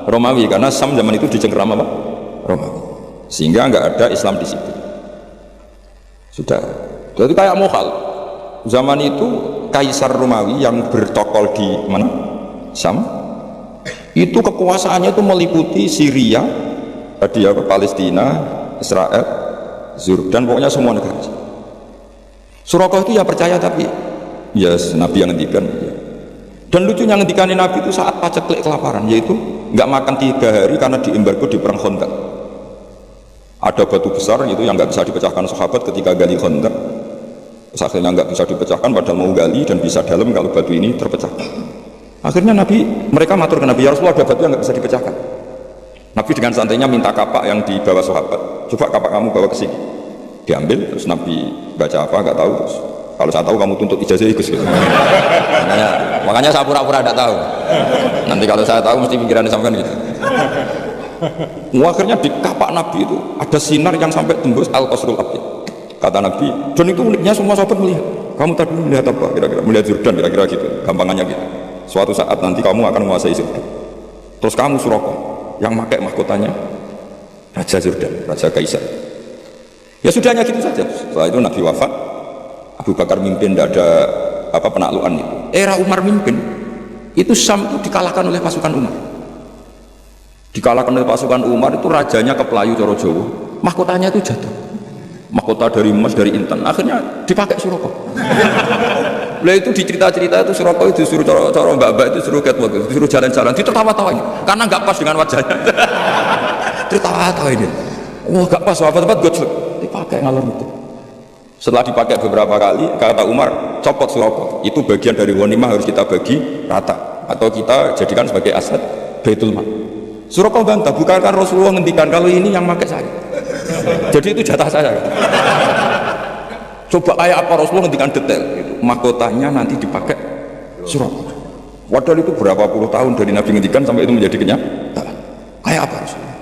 Romawi, karena Syam zaman itu dicengkeram apa? Romawi. Sehingga nggak ada Islam di situ. Sudah. Jadi kayak Mughal. Zaman itu Kaisar Romawi yang bertokol di mana? Syam. Itu kekuasaannya itu meliputi Syria, tadi apa? Palestina, Israel, Jordan, pokoknya semua negara. Suroko itu ya percaya tapi ya Nabi yang ngendikan. Dan lucunya ngendikanin Nabi itu saat paceklik kelaparan, yaitu nggak makan 3 hari karena diembargo di perang Khandaq. Ada batu besar itu yang nggak bisa dipecahkan sahabat ketika gali Khandaq. Akhirnya nggak bisa dipecahkan padahal mau gali dan bisa dalam kalau batu ini terpecahkan. Akhirnya mereka matur ke Nabi, ya Rasulullah ada batu yang nggak bisa dipecahkan. Nabi dengan santainya minta kapak yang dibawa sahabat, coba kapak kamu bawa ke sini. Diambil, terus Nabi baca apa nggak tahu. Terus kalau saya tahu kamu tuntut ijazah ikut gitu. Makanya saya pura-pura tidak tahu. Nanti kalau saya tahu mesti pikirannya sampean gitu. Akhirnya di kapak Nabi itu ada sinar yang sampai tembus Al-Qasrul Abyad. Kata Nabi, dan itu uniknya semua sahabat melihat. Kamu tadi melihat apa? Kira-kira melihat Jordan, kira-kira gitu. Gampangannya gitu. Suatu saat nanti kamu akan menguasai Jordan. Terus kamu Suroko yang pakai mahkotanya Raja Jordan, Raja Kaisar. Ya sudahnya gitu saja. Setelah itu Nabi wafat, Abu Bakar mimpin, tidak ada apa penaklukan itu. Era Umar mimpin, itu Syam itu dikalahkan oleh pasukan Umar. Dikalahkan oleh pasukan Umar itu rajanya ke Pelayu Coro Jowo, mahkotanya itu jatuh. mahkota dari emas, dari intan, akhirnya dipakai Suroko. Lah itu di cerita-cerita itu Suroko itu disuruh coro mbak-mbak itu suruh catwalk, disuruh jalan-jalan, ditertawa-tawain karena nggak pas dengan wajahnya. Tertawa-tawain dia. Wah nggak pas, apa-apa gojlok, dipakai ngalor itu. Setelah dipakai beberapa kali, kata Umar, copot Suroko. Itu bagian dari ghanimah harus kita bagi rata atau kita jadikan sebagai aset Baitul Mal. Suroko bantah, bukankah Rasulullah ngendikan kalau ini yang pakai saya? Jadi itu jatah saya. Coba kayak apa Rasulullah ngendikan detail gitu. Mahkotanya nanti dipakai Suroko. Padahal itu berapa puluh tahun dari Nabi ngendikan sampai itu menjadi kenyataan. Kayak apa Rasulullah?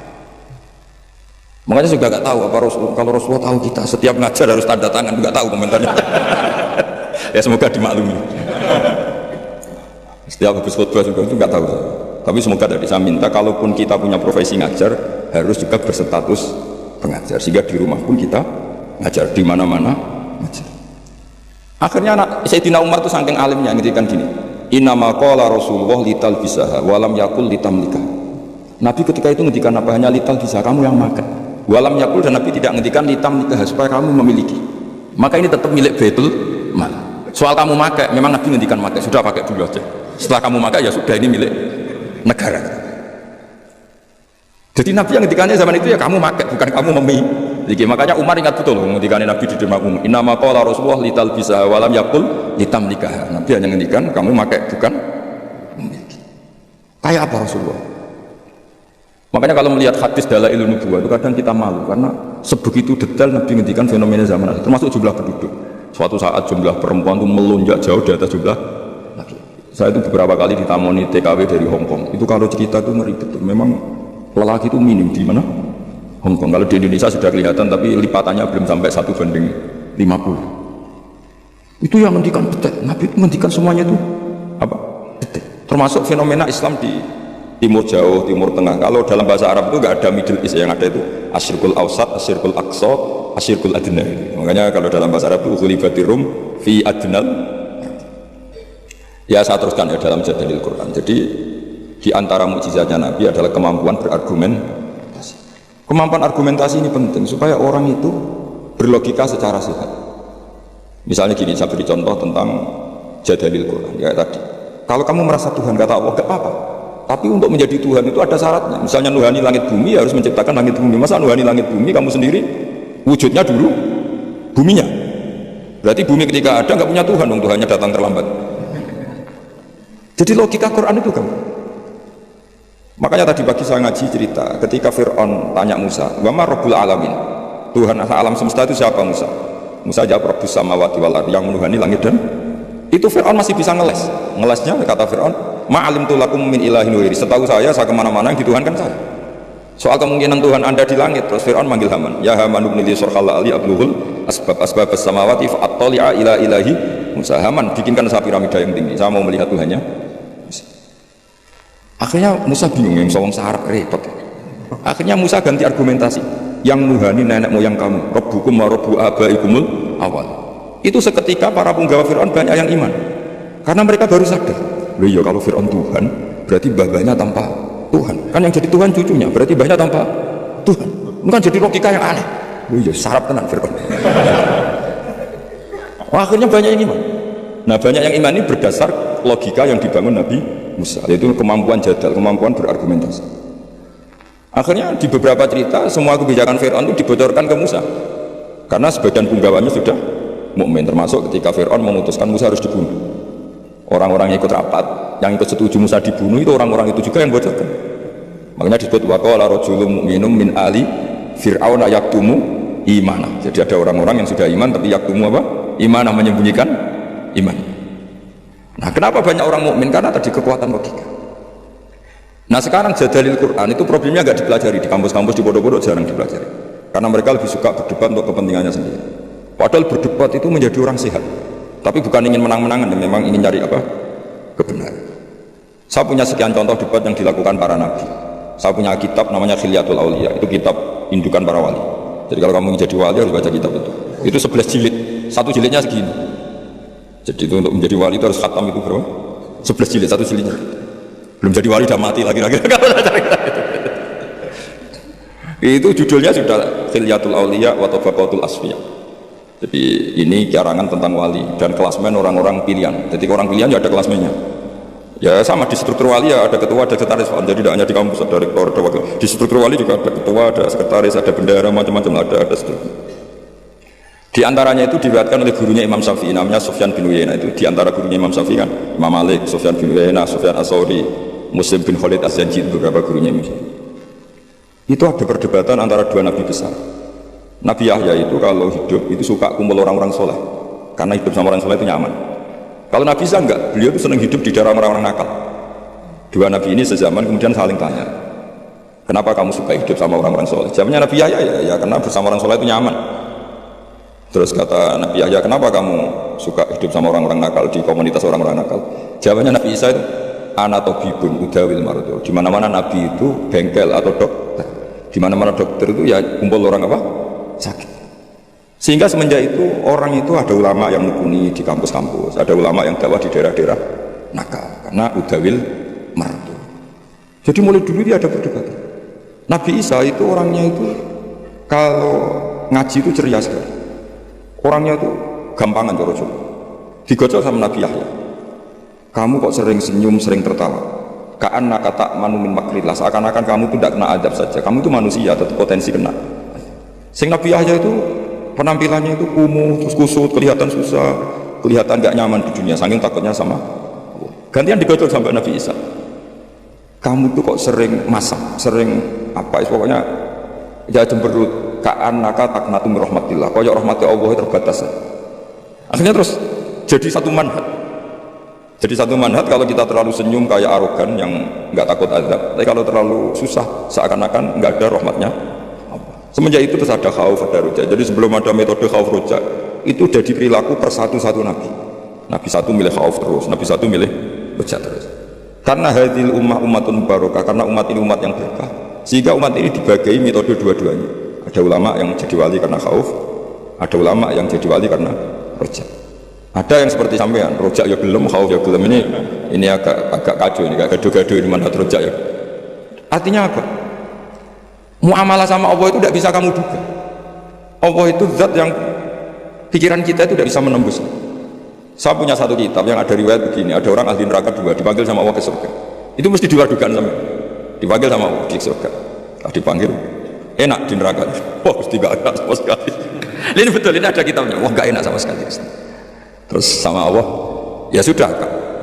Makanya juga nggak tahu apa Rasulullah. Kalau Rasulullah tahu kita setiap ngajar harus tanda tangan, nggak tahu komentarnya. Ya semoga dimaklumi. Setiap habis khutbah juga itu nggak tahu. Tapi semoga tadi saya minta, kalaupun kita punya profesi ngajar, harus juga berstatus pengajar, sehingga di rumah pun kita ngajar, di mana-mana ngajar. Akhirnya Sayyidina Umar itu saking alimnya ngendikan gini, innama qala Rasulullah lital bisaha walam yakul litamlika. Nabi ketika itu ngendikan apa? Hanya lital bisa, kamu yang makan. Walam yakul, dan Nabi tidak ngendikan litamlika supaya kamu memiliki. Maka ini tetap milik Baitul Mal. Soal kamu makai, memang Nabi ngendikan makai, sudah pakai dulu aja. Setelah kamu makai ya sudah, ini milik negara. Jadi Nabi yang ngendikannya zaman itu ya kamu makai, bukan kamu memiliki. Makanya Umar ingat betul ngendikannya Nabi di rumah umum. Innama qala Rasulullah lital bisa walam yakul litamlika. Nabi hanya ngendikan kamu makai, bukan memiliki. Kayak apa Rasulullah? Makanya kalau melihat hadis Dalailun Nubuwah itu kadang kita malu karena sebegitu detail Nabi ngendikan fenomena zaman itu, termasuk jumlah penduduk. Suatu saat jumlah perempuan itu melonjak jauh di atas jumlah laki. Saya itu beberapa kali ditamoni TKW dari Hong Kong. Itu kalau cerita itu ngeri betul. Memang lelaki itu minim di mana? Hong Kong. Kalau di Indonesia sudah kelihatan, tapi lipatannya belum sampai 1:50. Itu yang ngendikan detail. Nabi itu ngendikan semuanya itu apa? Detail. Termasuk fenomena Islam di Timur Jauh, Timur Tengah. Kalau dalam bahasa Arab itu nggak ada Middle East, yang ada itu Asyirkul Awsat, Asyirkul Aqsa, Asyirkul Adna. Makanya kalau dalam bahasa Arab itu Ghulibatir Rum fi Adnal. Ya saya teruskan ya dalam Jadalil Quran. Jadi di antara mukjizatnya Nabi adalah kemampuan berargumentasi. Kemampuan argumentasi ini penting supaya orang itu berlogika secara sehat. Misalnya gini, saya beri contoh tentang Jadalil Quran ya tadi. Kalau kamu merasa Tuhan, kata Allah, gak apa-apa. Tapi untuk menjadi Tuhan itu ada syaratnya. Misalnya nuhani langit bumi, harus menciptakan langit bumi. Masa nuhani langit bumi kamu sendiri wujudnya dulu buminya? Berarti bumi ketika ada nggak punya Tuhan dong, Tuhannya datang terlambat. Jadi logika Quran itu kan. Makanya tadi pagi saya ngaji cerita ketika Fir'aun tanya Musa, wa ma rabbul alamin, Tuhan alam semesta itu siapa Musa? Musa jawab rabbus samawati wal ardi, yang menuhani langit dan itu. Fir'aun masih bisa ngelesnya kata Fir'aun, ma'alimtu lakum min ilahin ghairi, setahu saya kemana-mana yang dituhankan saya. Soal kemungkinan Tuhan Anda di langit, terus Fir'aun manggil Haman, ya Haman ibn li surhal ali ablughul asbab as-samawati fa'attali'a ila ilahi Musa. Haman, bikinkan saya piramida yang tinggi, saya mau melihat Tuhannya. Akhirnya Musa bingung, yang sawang Arab repot. Akhirnya Musa ganti argumentasi, yang nuhani nenek moyang kamu, rabbukum wa rabbu abaikumul awal. Itu seketika para punggawa Fir'aun banyak yang iman karena mereka baru sadar, loh iya kalau Fir'aun Tuhan berarti babanya tanpa Tuhan, kan yang jadi Tuhan cucunya, berarti banyak tanpa Tuhan. Itu kan jadi logika yang aneh. Loh iya sarap tenan Fir'aun. Akhirnya banyak yang iman. Nah banyak yang iman ini berdasar logika yang dibangun Nabi Musa, yaitu kemampuan jadal, kemampuan berargumentasi. Akhirnya di beberapa cerita semua kebijakan Fir'aun itu dibocorkan ke Musa karena sebagian punggawanya sudah mukmin, termasuk ketika Fir'aun memutuskan Musa harus dibunuh. Orang-orang yang ikut rapat, yang ikut setuju Musa dibunuh, itu orang-orang itu juga yang bocorkan. Makanya disebut waqala rajulun mu'minun min ali Fir'aun yaktumu imana. Jadi ada orang-orang yang sudah iman tapi yaktumu apa? Imanah, menyembunyikan iman. Nah kenapa banyak orang mukmin? Karena tadi kekuatan logika. Nah sekarang Jadalil Quran itu problemnya nggak dipelajari di kampus-kampus, di pondok-pondok jarang dipelajari karena mereka lebih suka berdebat untuk kepentingannya sendiri. Padahal berdebat itu menjadi orang sehat, tapi bukan ingin menang-menangan, memang ingin cari apa? Kebenaran. Saya punya sekian contoh debat yang dilakukan para nabi. Saya punya kitab namanya Khilyatul Auliya, itu kitab indukan para wali. Jadi kalau kamu ingin jadi wali harus baca kitab itu 11 jilid, satu jilidnya segini. Jadi itu untuk menjadi wali itu harus khatam itu berapa? 11 jilid, satu jilidnya. Belum jadi wali udah mati lagi. Itu judulnya sudah Khilyatul Auliya wa Tabaqatul Asfiya. Jadi ini karangan tentang wali dan kelasmen orang-orang pilihan. Jadi orang pilihan ya ada kelasmennya. Ya sama di struktur wali ya ada ketua, ada sekretaris. Jadi tidak hanya di kampus ada rektor, ada wakil. Di struktur wali juga ada ketua, ada sekretaris, ada bendahara, macam-macam ada struktur. Di antaranya itu diriwayatkan oleh gurunya Imam Syafi'i namanya Sufyan bin Uyainah. Itu di antara gurunya Imam Syafi'i kan Imam Malik, Sufyan bin Uyainah, Sufyan As-Sauri, Muslim bin Khalid Az-Zanji, beberapa gurunya Imam Syafi'i. Itu ada perdebatan antara dua nabi besar. Nabi Yahya itu kalau hidup itu suka kumpul orang-orang soleh karena hidup sama orang soleh itu nyaman. Kalau Nabi Isa enggak, beliau itu senang hidup di daerah orang-orang nakal. Dua nabi ini sezaman kemudian saling tanya, kenapa kamu suka hidup sama orang-orang soleh? Jawabannya Nabi Yahya ya karena bersama orang soleh itu nyaman. Terus kata Nabi Yahya, kenapa kamu suka hidup sama orang-orang nakal di komunitas orang-orang nakal? Jawabannya Nabi Isa itu anatobibun udawil mardo. Di mana-mana Nabi itu bengkel atau dokter. Di mana-mana dokter itu ya kumpul orang apa? Sakit. Sehingga semenjak itu orang itu ada ulama yang mukuni di kampus-kampus, ada ulama yang dakwah di daerah-daerah nakal karena udawil mardo. Jadi mulai dulu dia ada perdebatan. Nabi Isa itu orangnya itu kalau ngaji itu ceria sekali. Orangnya itu gampangan coro-coro. Digocok sama Nabi Yahya. Kamu kok sering senyum, sering tertawa. Ka'annaka ta'manu min makrillah. Seakan-akan kamu itu tidak kena adab saja. Kamu itu manusia, tetap potensi kena. Sing Nabi Yahya itu penampilannya itu kumuh, terus kusut, kelihatan susah, kelihatan gak nyaman di dunia, saking takutnya sama. Gantian digocok sampai Nabi Isa. Kamu itu kok sering masak, sering apa? Pokoknya ya cemberut. Ka'annaka taqnatu min rahmatillah. Koyok rahmati Allah terbatas. Akhirnya terus jadi satu manhaj. Jadi satu manhaj kalau kita terlalu senyum kayak arogan yang nggak takut azab. Tapi kalau terlalu susah seakan-akan nggak ada rahmatnya. Semenjak itu terus ada khauf, ada roja. Jadi sebelum ada metode khauf roja itu jadi perilaku per satu-satu nabi. Nabi satu milih khauf terus, nabi satu milih roja terus. Karena hadil umatun barokah, karena umat ini umat yang berkah. Sehingga umat ini dibagi metode dua-duanya. Ada ulama yang jadi wali karena khauf, ada ulama yang jadi wali karena roja. Ada yang seperti sampean, roja ya gelem, khauf ya gelem. Ini agak kacau, ini agak gaduh-gaduh ini manhaj roja ya. Artinya apa? Muamalah sama Allah itu tidak bisa kamu duga. Allah itu zat yang pikiran kita itu tidak bisa menembus. Saya punya satu kitab yang ada riwayat begini, ada orang ahli neraka dua dipanggil sama Allah ke surga. Itu mesti diwadukan sama, dipanggil sama Allah di surga. Dipanggil enak di neraka. Wah, mesti gak enak sama sekali. Ini betul, ini ada kitabnya. Wah, gak enak sama sekali. Terus sama Allah, ya sudah,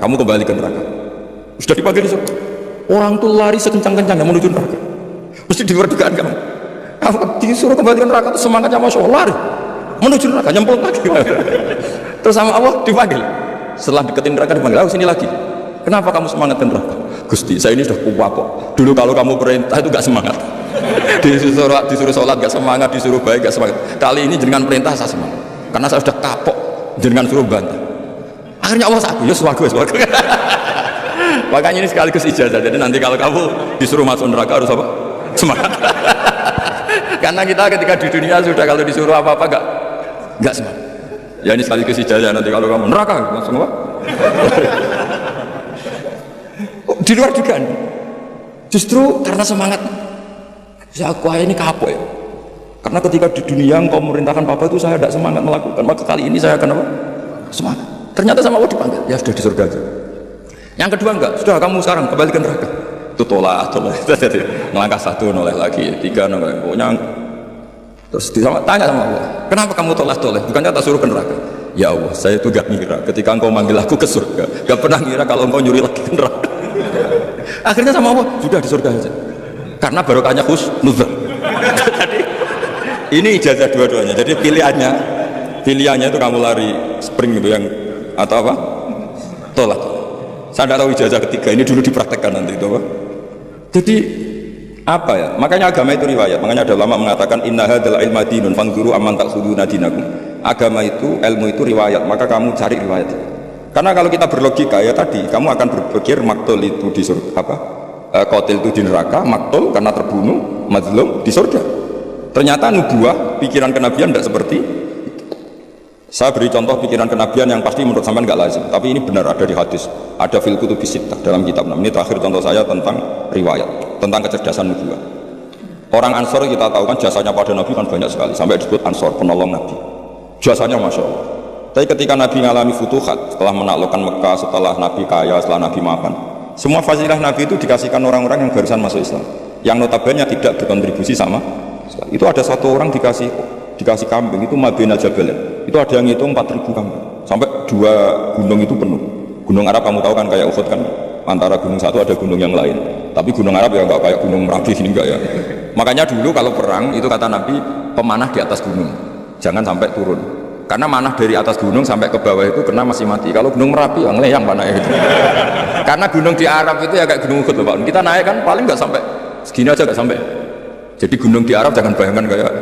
kamu kembali ke neraka. Sudah dipanggil di surga. Orang tuh lari sekencang-kencangnya menuju neraka. Mesti diwadukan kamu. Kamu disuruh kembali ke neraka itu semangatnya Masya Allah, lari menuju neraka, nyemplung lagi. Terus sama Allah dipanggil. Setelah deketin neraka dipanggil, sini lagi. Kenapa kamu semangat ke neraka? Gusti, saya ini sudah kuat kok. Dulu kalau kamu perintah itu gak semangat. Disuruh sholat gak semangat, disuruh baik gak semangat. Kali ini dengan perintah saya semangat. Karena saya sudah kapok dengan suruh bantah. Akhirnya Allah saku, ya bagus. Makanya ini sekaligus ijazah. Jadi nanti kalau kamu disuruh masuk neraka harus apa? Semangat. Karena kita ketika di dunia sudah kalau disuruh apa-apa enggak semangat. Ya ini sekaligus ijazah, nanti kalau kamu neraka langsung apa? Di luar juga nih. Justru karena semangat saya ini kapok ya. Karena ketika di dunia engkau memerintahkan papa itu saya tidak semangat melakukan, maka kali ini saya akan apa? Semangat. Ternyata sama Allah dipanggil, ya sudah di surga aja. Yang kedua enggak, sudah kamu sekarang kembali ke neraka. Itu tolak ngelangkah satu noleh lagi, tiga noleh, pokoknya terus tanya sama Allah, kenapa kamu tolak bukannya tak suruh ke neraka? Ya Allah, saya itu gak ngira ketika engkau manggil aku ke surga, gak pernah ngira kalau engkau nyuri lagi ke neraka. Akhirnya sama Allah, sudah di surga aja karena barokahnya husnuzan. Jadi ini ijazah dua-duanya. Jadi pilihannya itu kamu lari spring gitu yang atau apa tolak. Saya tidak tahu ijazah ketiga ini dulu dipraktekkan nanti itu apa. Jadi apa ya, makanya agama itu riwayat. Makanya ada ulama mengatakan inna hadzal ilma dinun fanzuru amman ta'khuduna dinakum. Agama itu, ilmu itu riwayat, maka kamu cari riwayat. Karena kalau kita berlogika ya tadi, kamu akan berpikir maktul itu di surga apa? Qatil itu di neraka, maktul karena terbunuh, mazlum di surga. Ternyata nubuah, pikiran kenabian tidak seperti itu. Saya beri contoh pikiran kenabian yang pasti menurut sampean nggak lazim, tapi ini benar ada di hadis, ada fil kutubis sittah dalam kitab. Ini terakhir contoh saya tentang riwayat, tentang kecerdasan nubuah. Orang Ansor kita tahu kan jasanya pada Nabi kan banyak sekali, sampai disebut Ansor, penolong Nabi. Jasanya Masya Allah. Tapi ketika Nabi mengalami futuhat, setelah menaklukkan Mekah, setelah Nabi kaya, setelah Nabi mapan, semua fasilah Nabi itu dikasihkan orang-orang yang barusan masuk Islam, yang notabene tidak berkontribusi sama sekali. Itu ada satu orang dikasih kambing, itu Madinah Jabal. Itu ada yang ngitung 4.000 kambing, sampai 2 gunung itu penuh. Gunung Arab kamu tahu kan kayak Uhud kan, antara gunung satu ada gunung yang lain. Tapi gunung Arab ya nggak kayak gunung Merapi ini enggak ya. Makanya dulu kalau perang itu kata Nabi, pemanah di atas gunung, jangan sampai turun. Karena manah dari atas gunung sampai ke bawah itu kena masih mati. Kalau gunung Merapi ya ngeleyang panahnya itu. Karena gunung di Arab itu ya kayak gunung Uhud loh Pak. Kita naik kan paling nggak sampai segini aja nggak sampai. Jadi gunung di Arab jangan bayangkan kayak.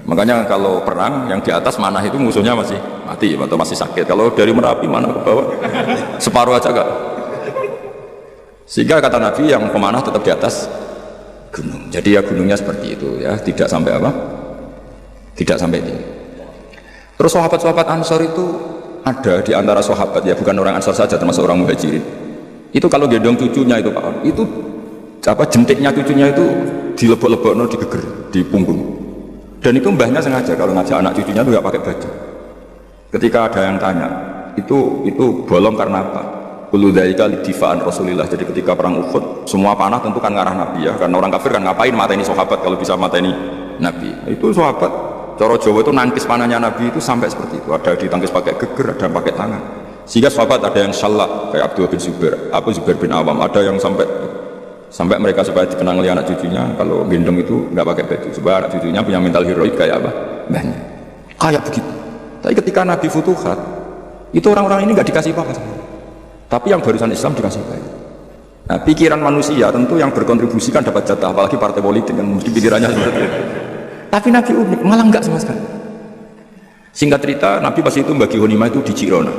Makanya kalau perang yang di atas manah itu musuhnya masih mati atau masih sakit. Kalau dari Merapi mana ke bawah separuh aja nggak. Sehingga kata Nabi yang pemanah tetap di atas gunung. Jadi ya gunungnya seperti itu ya, tidak sampai apa? Tidak sampai ini. Terus sahabat-sahabat Ansor itu ada di antara sahabat ya, bukan orang Ansor saja, termasuk orang Muhajirin. Itu kalau gendong cucunya itu Pak, itu apa jentiknya cucunya itu dilebok-lebokno, digeger di punggung. Dan itu mbahnya sengaja kalau ngajak anak cucunya itu nggak pakai baju. Ketika ada yang tanya, itu bolong karena apa? Kullu dzalika lidifa'an Rasulillah. Jadi ketika perang Uhud, semua panah tentu kan ngarah Nabi ya, karena orang kafir kan ngapain mateni sahabat kalau bisa mateni Nabi. Itu sahabat cara Jawa itu nangkis panahnya Nabi itu sampai seperti itu. Ada ditangkis pakai geger, ada yang pakai tangan. Sehingga sahabat ada yang syallak kayak Abdullah bin Zubair, Zubair bin Awam, ada yang sampai mereka supaya dikenang oleh anak cucunya kalau gendong itu nggak pakai baju supaya anak cucunya punya mental heroik kayak apa mbahnya, kayak begitu. Tapi ketika Nabi futuhat itu orang-orang ini nggak dikasih apa-apa, tapi yang barusan Islam dikasih banyak. Nah pikiran manusia tentu yang berkontribusi kan dapat jatah, apalagi partai politik yang mesti pikirannya seperti itu. Tapi Nabi unik, malah enggak sama sekali. Singkat cerita Nabi pas itu bagi ghanimah itu di Jirona,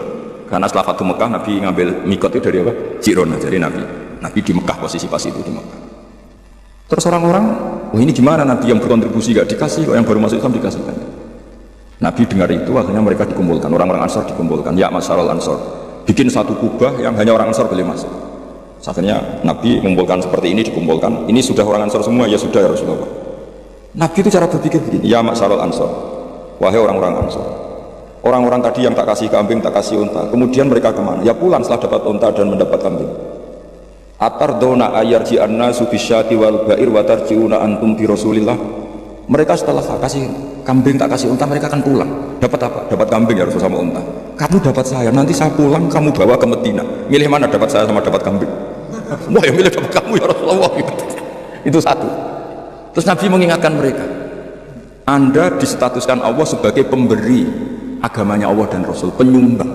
karena setelah Fatu Mekah Nabi ngambil mikot itu dari apa? Jirona. Jadi Nabi di Mekah, posisi pas itu di Mekah. Terus orang-orang, oh ini gimana Nabi yang berkontribusi gak dikasih, kok yang baru masuk Islam dikasih kan? Nabi dengar itu, akhirnya mereka dikumpulkan, orang-orang Ansor dikumpulkan, ya masyarul Ansor, bikin satu kubah yang hanya orang Ansor boleh masuk. Akhirnya Nabi mengumpulkan seperti ini, dikumpulkan, ini sudah orang Ansor semua, ya sudah ya Rasulullah. Nabi itu cara berpikir begini, ya masyarul Ansor, wahai orang-orang Ansor, orang-orang tadi yang tak kasih kambing, tak kasih unta, kemudian mereka kemana? Ya pulang setelah dapat unta dan mendapat kambing. Atardona ayarji annasu bisyati wal ba'ir wa tarjiuna antum bi Rasulillah. Mereka setelah tak kasih kambing, tak kasih unta, mereka akan pulang. Dapat apa? Dapat kambing ya Rasul sama unta. Kamu dapat saya, nanti saya pulang kamu bawa ke Medina. Milih mana dapat saya sama dapat kambing? Wah yang milih dapat kamu ya Rasulullah. Itu satu. Terus Nabi mengingatkan mereka, Anda distatuskan Allah sebagai pemberi agamanya Allah dan Rasul, penyumbang.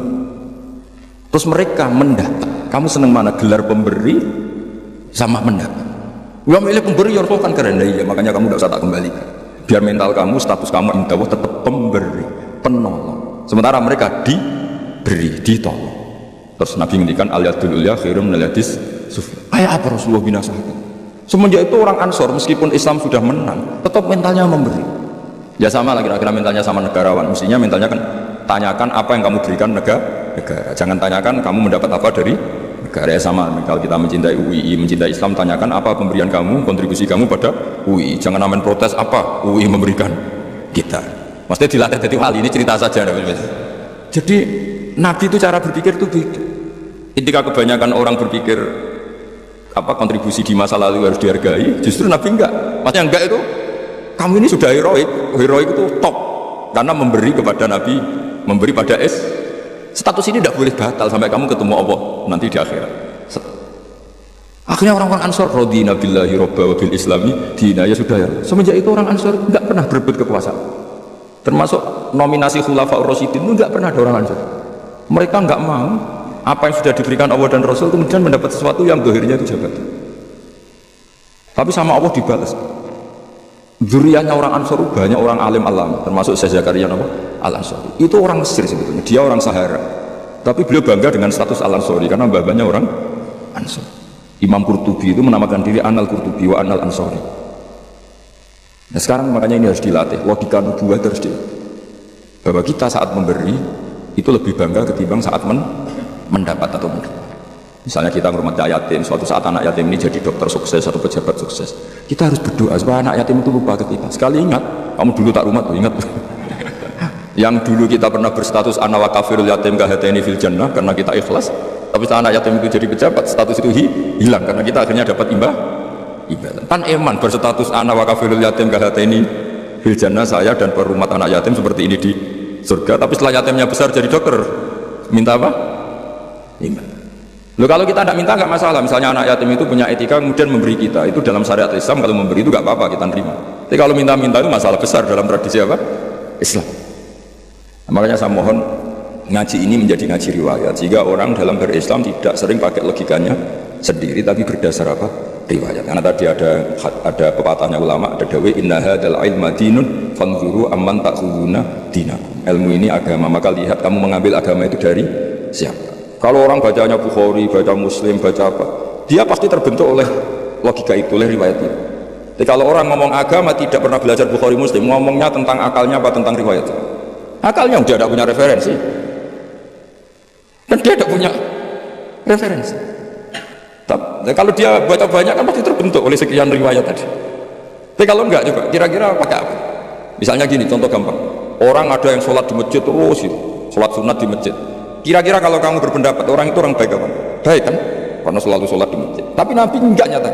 Terus mereka mendapat. Kamu senang mana? Gelar pemberi sama mendapat. Gua milih pemberi ya Rasul kan keren ya, makanya kamu tidak usah tak kembalikan. Biar mental kamu, status kamu indah Allah tetap pemberi, penolong. Sementara mereka diberi, ditolong. Terus Nabi ngendikan al-yadul ulya khairum minal yadis sufla. Kayak apa Rasulullah bin sahabat? Semenjak itu orang Ansor meskipun Islam sudah menang, tetap mentalnya memberi. Ya sama lah kira-kira mentalnya sama negarawan. Mestinya mentalnya kan tanyakan apa yang kamu berikan negara. Jangan tanyakan kamu mendapat apa dari negara. Ya sama, kalau kita mencintai UII, mencintai Islam, tanyakan apa pemberian kamu, kontribusi kamu pada UII. Jangan aman protes apa UII memberikan kita. Maksudnya dilatih jadi wali, ini cerita saja. Jadi Nabi itu cara berpikir itu beda. Ketika kebanyakan orang berpikir apa kontribusi di masa lalu harus dihargai, justru Nabi enggak. Maksudnya enggak itu kamu ini sudah heroik itu top karena memberi kepada Nabi, memberi pada status ini tidak boleh batal sampai kamu ketemu Allah nanti di akhirat. Akhirnya orang-orang Ansor radina billahi robba wa bil islami dina, ya sudah ya. Semenjak itu orang Ansor enggak pernah berebut kekuasaan. Termasuk nominasi khulafaur rasyidin itu enggak pernah ada orang Ansor. Mereka enggak mau apa yang sudah diberikan Allah dan Rasul kemudian mendapat sesuatu yang dohirnya itu jabatan. Tapi sama Allah dibalas. Dzurriyyahnya orang Ansor banyak orang alim alam, termasuk Syekh Zakaria Al-Ansori. Itu orang Mesir sebetulnya, dia orang Sahara. Tapi beliau bangga dengan status Al-Ansori karena babanya orang Ansor. Imam Qurtubi itu menamakan diri Anal Qurtubi wa Anal Ansori. Nah sekarang makanya ini harus dilatih, logika nubuwah harus dilatih. Bahwa kita saat memberi itu lebih bangga ketimbang saat mendapat atau menerima. Misalnya kita menghormati yatim, suatu saat anak yatim ini jadi dokter sukses atau pejabat sukses, kita harus berdoa supaya anak yatim itu lupa ke kita. Sekali ingat, kamu dulu tak rumah tuh, ingat. Yang dulu kita pernah berstatus ana wa kafirul yatim kahateni fil jannah karena kita ikhlas, tapi setelah anak yatim itu jadi pejabat, status itu hilang karena kita akhirnya dapat ibadah. Kan eman berstatus ana wa kafirul yatim kahateni fil jannah, saya dan perumat anak yatim seperti ini di surga, tapi setelah yatimnya besar jadi dokter, minta apa? Iman. Loh, kalau kita tidak minta nggak masalah. Misalnya anak yatim itu punya etika kemudian memberi kita, itu dalam syariat Islam kalau memberi itu nggak apa-apa, kita terima. Tapi kalau minta-minta itu masalah besar dalam tradisi apa? Islam. Nah, makanya saya mohon ngaji ini menjadi ngaji riwayat, sehingga orang dalam berislam tidak sering pakai logikanya sendiri, tapi berdasar apa? Riwayat. Karena tadi ada pepatahnya ulama, ada dawe inna hadzal ilma dinun fanzuru amman ta'khuduna dinakum. Ilmu ini agama, maka lihat kamu mengambil agama itu dari siapa. Kalau orang bacanya Bukhari, baca Muslim, baca apa, dia pasti terbentuk oleh logika itu, oleh riwayat itu. Tapi kalau orang ngomong agama tidak pernah belajar Bukhari Muslim, ngomongnya tentang akalnya apa tentang riwayat? Akalnya dia tidak punya referensi, dan dia tidak punya referensi. Tapi kalau dia baca banyak kan pasti terbentuk oleh sekian riwayat tadi. Tapi kalau enggak, coba kira-kira pakai apa? Misalnya gini, contoh gampang, orang ada yang sholat di masjid terus, sholat sunat di masjid. Kira-kira kalau kamu berpendapat orang itu orang baik apa? Baik kan? Karena selalu sholat di masjid. Tapi Nabi enggak nyata.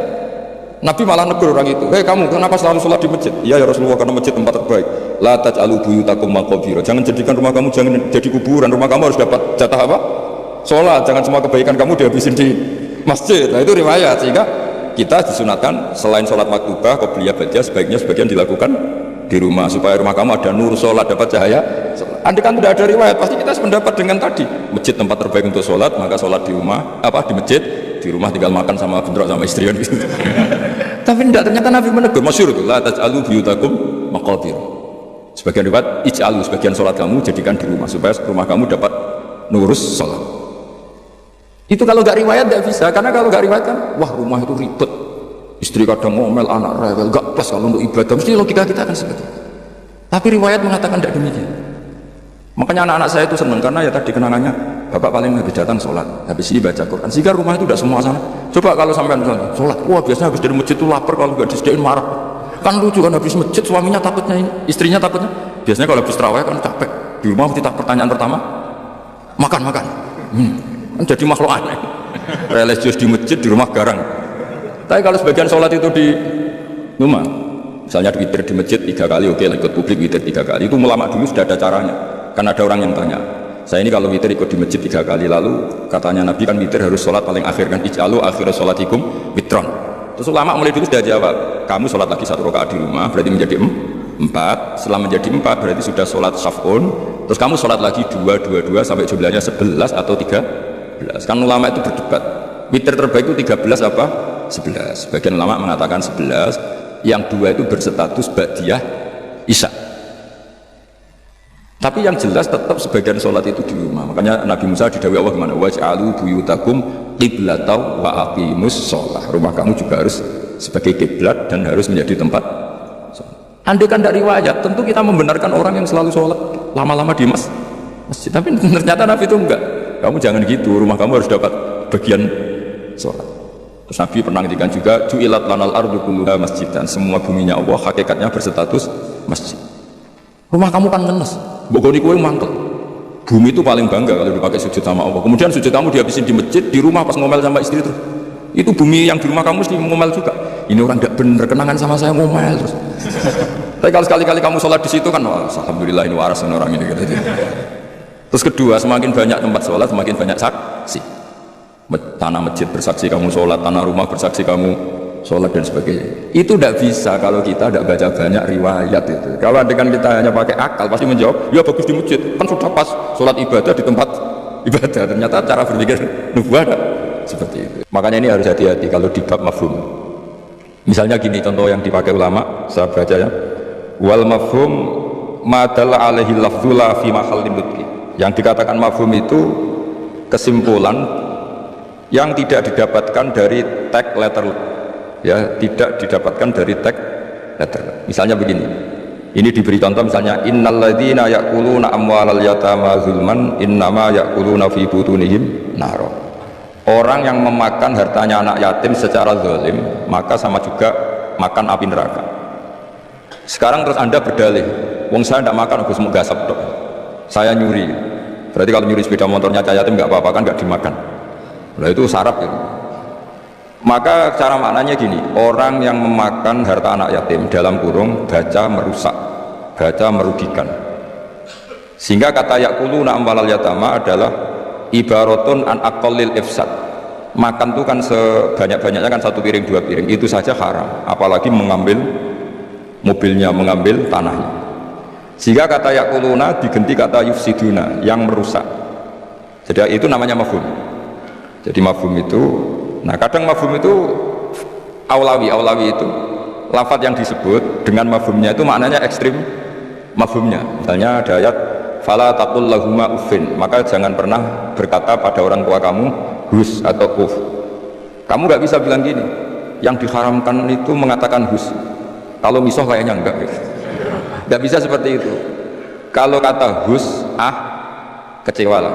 Nabi malah negur orang itu. Hei kamu, kenapa selalu sholat di masjid? Iya ya Rasulullah, karena masjid tempat terbaik. La taj'alu buyutakum maqabira. Jangan jadikan rumah kamu jangan jadi kuburan. Rumah kamu harus dapat jatah apa? Sholat. Jangan semua kebaikan kamu dihabisin di masjid. Nah itu riwayat. Sehingga kita disunatkan selain sholat maktubah, qobliyah, badiah, sebaiknya sebagian dilakukan di rumah supaya rumah kamu ada nur sholat, dapat cahaya. Andai kan tidak ada riwayat, pasti kita sependapat dengan tadi. Masjid tempat terbaik untuk sholat, maka sholat di rumah, apa di masjid, di rumah tinggal makan sama bentrok sama istri gitu. Tapi tidak, ternyata Nabi menegur, masyhur itu, la taj'alu buyutakum maqabir. Sebagian riwayat, ij'alu, sebagian sholat kamu jadikan di rumah supaya rumah kamu dapat nurus sholat. Itu kalau nggak riwayat nggak bisa, karena kalau nggak riwayat kan, wah rumah itu ribet, istri kadang ngomel, anak rewel, nggak pas kalau untuk ibadah. Mesti logika kita akan seperti itu. Tapi riwayat mengatakan tidak demikian. Makanya anak-anak saya itu senang karena ya tadi kenangannya bapak paling habis datang sholat, habis ini baca Quran, sehingga rumah itu tidak semua sana. Coba kalau sampai misalnya sholat, wah biasanya habis dari masjid itu lapar, kalau nggak disediain marah. Kan lucu kan, habis masjid suaminya takutnya ini, istrinya takutnya. Biasanya kalau habis tarawih kan capek, di rumah mesti pertanyaan pertama makan. Kan jadi makhluk aneh. Religius di masjid, di rumah garang. Tapi kalau sebagian sholat itu di rumah, misalnya witir di masjid 3 kali, oke, ikut publik witir 3 kali, itu ulama dulu sudah ada caranya. Karena ada orang yang tanya, saya ini kalau witir ikut di masjid 3 kali, lalu katanya Nabi kan witir harus sholat paling akhir kan, ij'alu akhir sholatikum witron. Terus ulama mulai dulu sudah jawab, kamu sholat lagi 1 rakaat di rumah berarti menjadi 4, setelah menjadi 4 berarti sudah sholat syaf'un, terus kamu sholat lagi 2 sampai jumlahnya 11 atau 13. Kan ulama itu berdebat, witir terbaik itu 13 apa 11. Sebagian ulama mengatakan 11, yang 2 itu berstatus ba'diyah isya. Tapi yang jelas tetap sebagian sholat itu di rumah. Makanya Nabi Musa didhawuhi Allah gimana? Waj'alu buyutakum qiblatan wa aqimus sholat. Rumah kamu juga harus sebagai kiblat dan harus menjadi tempat sholat. Andai kan dari riwayat, tentu kita membenarkan orang yang selalu sholat lama-lama di masjid. Tapi ternyata Nabi itu enggak. Kamu jangan gitu, rumah kamu harus dapat bagian sholat. Terus Nabi pernah ngendikan juga, ju'ilat lanal ardu kulluha masjidan. Semua buminya Allah hakikatnya berstatus masjid. Rumah kamu kan ngenes, bogoni kue mangkel. Bumi itu paling bangga kalau dipakai sujud sama Allah. Kemudian sujud kamu dihabisin di masjid, di rumah pas ngomel sama istri terus. Itu bumi yang di rumah kamu mesti ngomel juga. Ini orang tidak benar, kenangan sama saya ngomel terus. Tapi kalau sekali-kali kamu sholat di situ kan, wah, alhamdulillah ini waras orang ini. Gitu. Terus kedua, semakin banyak tempat sholat, semakin banyak saksi. Tanah masjid bersaksi kamu sholat, tanah rumah bersaksi kamu sholat dan sebagainya. Itu tidak bisa kalau kita tidak baca banyak riwayat itu. Kalau dengan kita hanya pakai akal pasti menjawab, ya bagus di masjid, kan sudah pas sholat ibadah di tempat ibadah. Ternyata cara berpikir nubuah seperti itu. Makanya ini harus hati-hati kalau di bab mafhum. Misalnya gini contoh yang dipakai ulama, saya baca ya. Wal mafhum madalla alaihi lafzula fi mahallin nutqi. Yang dikatakan mafhum itu kesimpulan yang tidak didapatkan dari tag letter, ya, tidak didapatkan dari tag letter. Misalnya begini, ini diberi contoh misalnya innalladzina ya'kuluna amwalal yatama zulman innama ya'kuluna fi butunihim naro. orang yang memakan hartanya anak yatim secara zalim maka sama juga makan api neraka. Sekarang terus Anda berdalih, wong saya tidak makan, Gus mau gasap dok, saya nyuri. Berarti kalau nyuri sepeda motornya cah yatim nggak apa-apa kan, nggak dimakan. Nah itu sarap gitu. Maka cara maknanya gini, orang yang memakan harta anak yatim dalam kurung baca merusak, baca merugikan. Sehingga kata yakuluna amwalal yatama adalah ibaratun an aqallil ifsad. Makan itu kan sebanyak-banyaknya kan 1 piring 2 piring, itu saja haram, apalagi mengambil mobilnya, mengambil tanahnya. Sehingga kata yakuluna diganti kata yufsiduna, yang merusak. Jadi itu namanya mafhum. Jadi mafhum itu, nah kadang mafhum itu aulawi itu lafadz yang disebut dengan mafhumnya itu maknanya ekstrim mafhumnya. Misalnya ada ayat fala taqul lahuma uffin, maka jangan pernah berkata pada orang tua kamu hus atau uff. Kamu nggak bisa bilang gini, yang diharamkan itu mengatakan hus, kalau misoh kayaknya enggak, nggak bisa seperti itu. Kalau kata hus kecewa lah.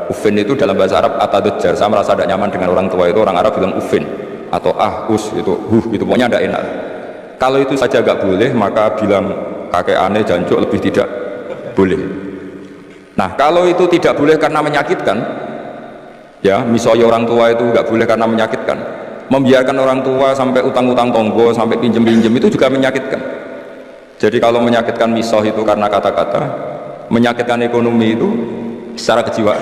Uffin itu dalam bahasa Arab atadujjar, saya merasa tidak nyaman dengan orang tua, itu orang Arab bilang uffin atau us itu itu pokoknya tidak enak. Kalau itu saja nggak boleh, maka bilang kakek aneh jancuk lebih tidak boleh. Nah kalau itu tidak boleh karena menyakitkan, ya misalnya orang tua itu nggak boleh karena menyakitkan, membiarkan orang tua sampai utang-utang tonggo, sampai pinjem-pinjem itu juga menyakitkan. Jadi kalau menyakitkan misoh itu karena kata-kata, menyakitkan ekonomi itu secara kejiwaan.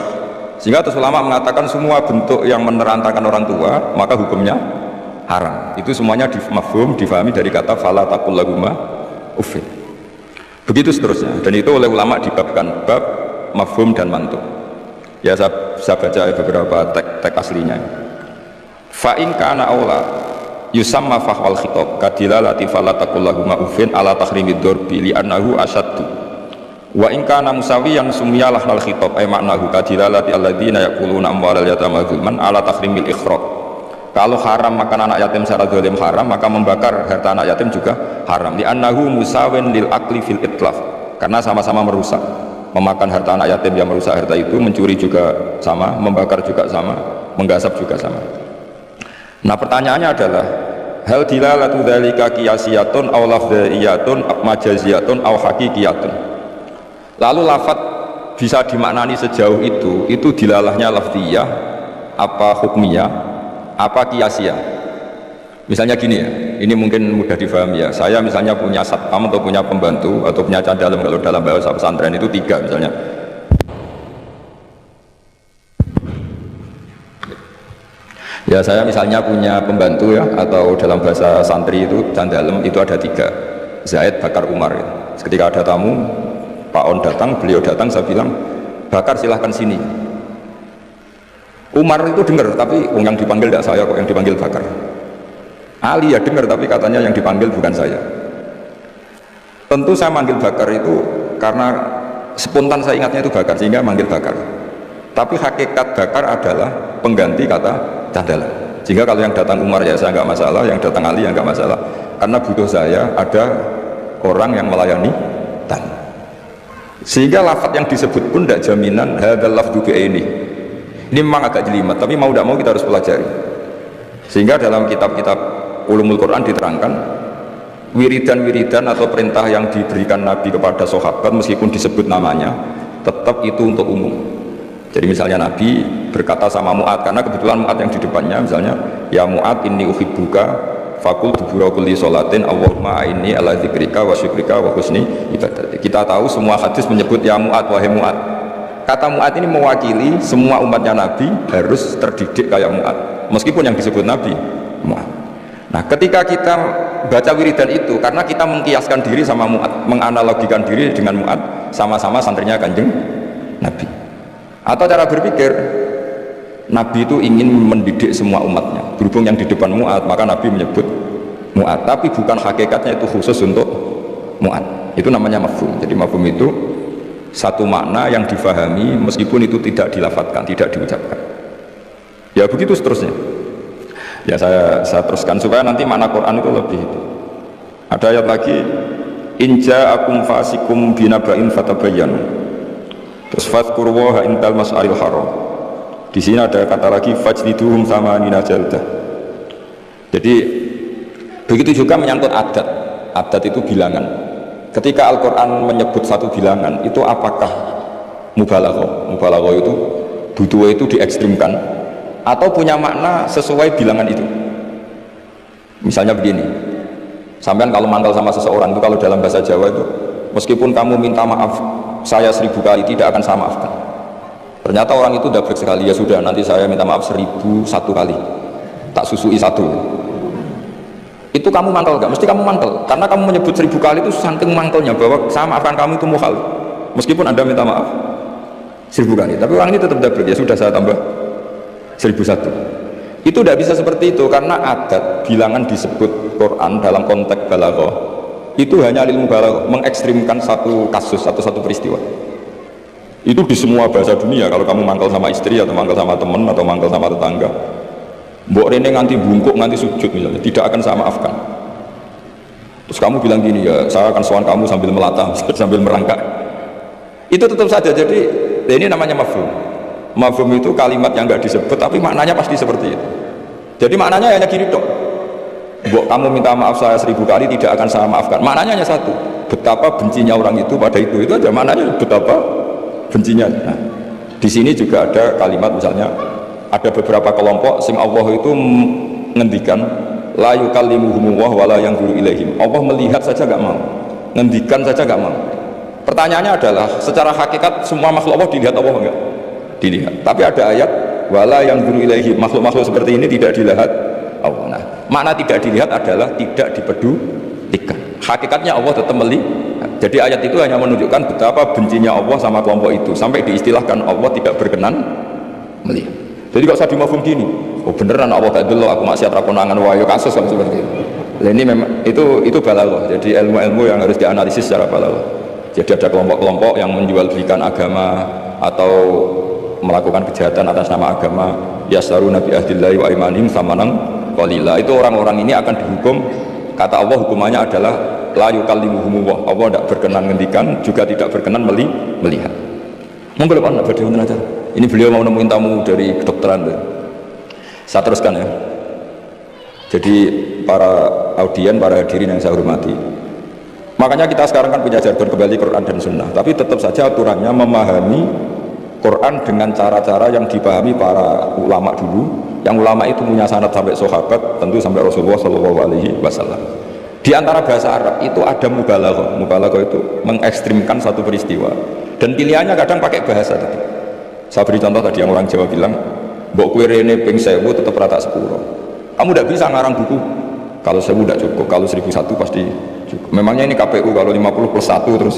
Sehingga terus ulama mengatakan semua bentuk yang menerantakan orang tua maka hukumnya haram. Itu semuanya mafhum difahami dari kata fala taqul lahuma uffin. Begitu seterusnya. Dan itu oleh ulama dibabkan bab mafhum dan mantuk. Ya saya baca beberapa teks aslinya. Fa in kana aula yusamma fahwal khitab kadilalati fala taqul lahuma uffin ala tahrimid darbi li annahu asyaddu. Wa in kana musawiyan summiyalah al khitab ay maknahu kadilalati alladzina yaquluna amwalal yatama zulman ala tahrimil ikhraq. Kalau haram makan anak yatim secara zalim haram, maka membakar harta anak yatim juga haram. Li annahu musawin lil akli fil itlaf, karena sama-sama merusak. Memakan harta anak yatim yang merusak harta itu, mencuri juga sama, membakar juga sama, menggasap juga sama. Nah pertanyaannya adalah hal dilalatu dzalika qiyasiyatun aw lafdhiyatun majaziyatun aw haqiqiyatun. Lalu lafadz bisa dimaknani sejauh itu dilalahnya lafdiyah apa hukmiyah apa qiyasiyah. Misalnya gini ya, ini mungkin mudah difahami ya, saya misalnya punya satpam atau punya pembantu atau punya cadalem, kalau dalam bahasa pesantren itu 3 misalnya. Ya saya misalnya punya pembantu ya, atau dalam bahasa santri itu cadalem itu ada 3, Zaid, Bakar, Umar ya. Ketika ada tamu Pak On datang, beliau datang, saya bilang Bakar silahkan sini. Umar itu dengar, tapi yang dipanggil tidak saya kok, yang dipanggil Bakar. Ali ya dengar, tapi katanya yang dipanggil bukan saya. Tentu saya manggil Bakar itu karena spontan saya ingatnya itu Bakar, sehingga manggil Bakar. Tapi hakikat Bakar adalah pengganti kata Cadalah. Sehingga kalau yang datang Umar ya saya nggak masalah, yang datang Ali ya nggak masalah, karena butuh saya ada orang yang melayani tamu. Sehingga lafaz yang disebut pun tidak jaminan hadzal lafdzu ini. Ini memang agak jelimet, tapi mau tidak mau kita harus pelajari. Sehingga dalam kitab-kitab ulumul Quran diterangkan wiridan-wiridan atau perintah yang diberikan Nabi kepada sahabat meskipun disebut namanya tetap itu untuk umum. Jadi misalnya Nabi berkata sama Mu'ad, karena kebetulan Mu'ad yang di depannya, misalnya ya Mu'ad inni uhibbuka fakul dubura kulli sholatin Allahumma inni ala dzikrika wa syukrika wa husni ibadati. Kita tahu semua hadis menyebut ya Mu'ad, wahai Mu'ad. Kata Mu'ad ini mewakili semua umatnya Nabi harus terdidik kayak Mu'ad, meskipun yang disebut Nabi Mu'ad. Nah ketika kita baca wiridan itu, karena kita mengkiaskan diri sama Mu'ad, menganalogikan diri dengan Mu'ad, sama-sama santrinya Kanjeng Nabi. Atau cara berpikir, Nabi itu ingin mendidik semua umatnya, berhubung yang di depan Mu'ad, maka Nabi menyebut Mu'ad, tapi bukan hakikatnya itu khusus untuk Mu'ad. Itu namanya mafhum. Jadi mafhum itu satu makna yang difahami meskipun itu tidak dilafadzkan, tidak diucapkan. Ya begitu seterusnya. Ya saya teruskan supaya nanti makna Quran itu lebih itu. Ada ayat lagi, inja akum fasikum binaba'in fatabayyanu. Terus fadhkurullaha indal mas'aril haram. Di sini ada kata lagi fajliduhum samanina jaldah. Jadi begitu juga menyangkut adat. Adat itu bilangan. Ketika Al-Quran menyebut satu bilangan, itu apakah mubalaghah? Mubalaghah itu butuh itu diekstrimkan atau punya makna sesuai bilangan itu. Misalnya begini, sampean kalau mangkal sama seseorang itu kalau dalam bahasa Jawa itu, meskipun kamu minta maaf saya 1000 kali tidak akan saya maafkan. Ternyata orang itu udah sekali, ya sudah nanti saya minta maaf 1001 kali, tak susui satu. Itu kamu mangkal gak? Mesti kamu mangkal, karena kamu menyebut 1000 kali itu saking mangkalnya bahwa saya maafkan kamu itu mukhal. Meskipun anda minta maaf 1000 kali, tapi orang ini tetap dablek, ya sudah saya tambah 1001. Itu tidak bisa seperti itu, karena adat bilangan disebut Quran dalam konteks balaghah itu hanya ilmu balaghah, mengekstrimkan satu kasus atau satu peristiwa. Itu di semua bahasa dunia. Kalau kamu mangkal sama istri atau mangkal sama teman atau mangkal sama tetangga, mbok rene nganti bungkuk nganti sujud misalnya, tidak akan saya maafkan. Terus kamu bilang gini, ya saya akan sowan kamu sambil melata sambil merangkak, itu tetap saja. Jadi ini namanya mafhum. Mafhum itu kalimat yang nggak disebut tapi maknanya pasti seperti itu. Jadi maknanya hanya gini dok, mbok kamu minta maaf saya 1000 kali tidak akan saya maafkan. Maknanya hanya satu, betapa bencinya orang itu pada itu aja, maknanya betapa bencinya. Nah, di sini juga ada kalimat, misalnya ada beberapa kelompok sing Allah itu ngendikan la yukallimuhumullah wala yanzuru ilaihim. Allah melihat saja gak mau, ngendikan saja gak mau. Pertanyaannya adalah secara hakikat semua makhluk Allah dilihat Allah enggak? Dilihat. Tapi ada ayat wala yanzuru ilaihim, makhluk-makhluk seperti ini tidak dilihat Allah. Nah, makna tidak dilihat adalah tidak dipedulikan. Hakikatnya Allah tetap melihat. Jadi ayat itu hanya menunjukkan betapa bencinya Allah sama kelompok itu, sampai diistilahkan Allah tidak berkenan melihat. Jadi gak usah dimafhum gini, oh beneran Allah gak dulu aku maksiat rakonangan wayo kasus kan seperti itu. Nah, ini memang itu balaghah. Jadi ilmu-ilmu yang harus dianalisis secara balaghah. Jadi ada kelompok-kelompok yang menjual belikan agama atau melakukan kejahatan atas nama agama, yasaruna bi ahdillahi wa imanihim samanan qalila. Itu orang-orang ini akan dihukum, kata Allah hukumannya adalah la yukallimuhumullah, Allah tidak berkenan ngendikan, juga tidak berkenan melihat. Monggo Pak Nabi wonten acara. Ini beliau mau nemuin tamu dari kedokteran. Saya teruskan ya. Jadi para audien, para hadirin yang saya hormati, makanya kita sekarang kan punya jargon kembali Quran dan Sunnah, tapi tetap saja aturannya memahami Quran dengan cara-cara yang dipahami para ulama dulu. Yang ulama itu punya sanad sampai sahabat, tentu sampai Rasulullah SAW. Di antara bahasa Arab itu ada mubalaghah. Mubalaghah itu mengekstrimkan satu peristiwa, dan pilihannya kadang pakai bahasa tadi. Saya beri contoh tadi yang orang Jawa bilang, mbok kue rene ping 1000 tetap rata 10. Kamu tidak bisa ngarang buku kalau 1000 tidak cukup, kalau 1001 pasti cukup. Memangnya ini KPU kalau 50 plus 1 terus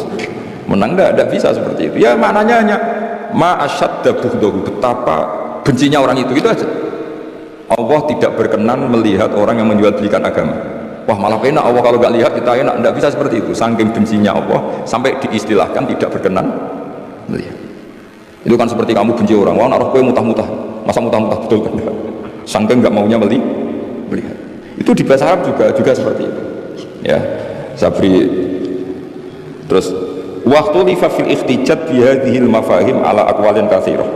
menang? Tidak bisa seperti itu. Ya maknanya hanya ma asyadda bughdahu, betapa bencinya orang itu aja. Allah tidak berkenan melihat orang yang menjual belikan agama. Wah malah enak Allah kalau nggak lihat kita enak. Tidak bisa seperti itu. Saking bencinya Allah sampai diistilahkan tidak berkenan melihat. Itu kan seperti kamu benci orang, wah naruh kue mutah-mutah, masa mutah-mutah, betul kan? Saking nggak maunya melihat. Itu di bahasa Arab juga seperti itu. Ya, saya beri terus waktu lifafil ikhtijat bihadhil mafahim ala aqwalin katsirah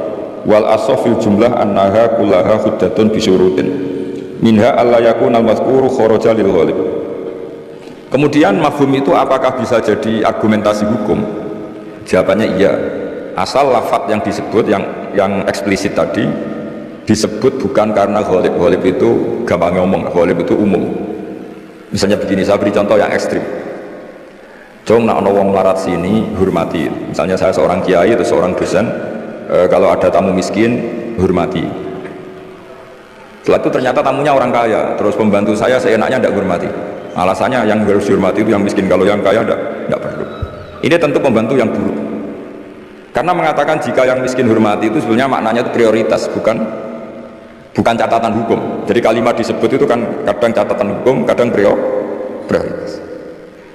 wal asofil jumlah annaha kullaha huddatun bisyurutin minha alla yakun al-mazkuru kharaja lil ghalib. Kemudian mafhum itu apakah bisa jadi argumentasi hukum? Jawabannya iya, asal lafadz yang disebut yang eksplisit tadi disebut bukan karena ghalib. Ghalib itu gampang ngomong, ghalib itu umum. Misalnya begini, saya beri contoh yang ekstrim. Jong nak ono wong larat sini hormati. Misalnya saya seorang kiai atau seorang dosen, kalau ada tamu miskin hormati. Setelah itu ternyata tamunya orang kaya, terus pembantu saya seenaknya tidak hormati. Alasannya yang harus dihormati itu yang miskin, kalau yang kaya tidak perlu. Ini tentu pembantu yang buruk. Karena mengatakan jika yang miskin hormati itu sebenarnya maknanya itu prioritas, bukan catatan hukum. Jadi kalimat disebut itu kan kadang catatan hukum, kadang prioritas.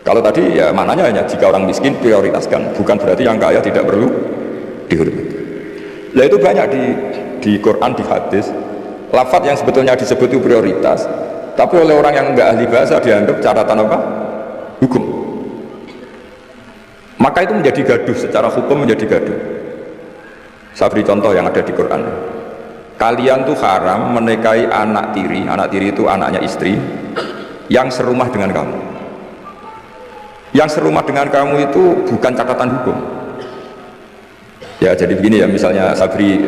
Kalau tadi ya maknanya hanya jika orang miskin prioritaskan, bukan berarti yang kaya tidak perlu dihormati. Nah itu banyak di Quran, di hadis, lafadz yang sebetulnya disebut itu prioritas, tapi oleh orang yang enggak ahli bahasa dianggap catatan apa? Hukum. Maka itu menjadi gaduh, secara hukum menjadi gaduh. Saya beri contoh yang ada di Quran. kalian tuh haram menikahi anak tiri itu anaknya istri yang serumah dengan kamu. Yang serumah dengan kamu itu bukan catatan hukum. Ya jadi begini ya, misalnya saya beri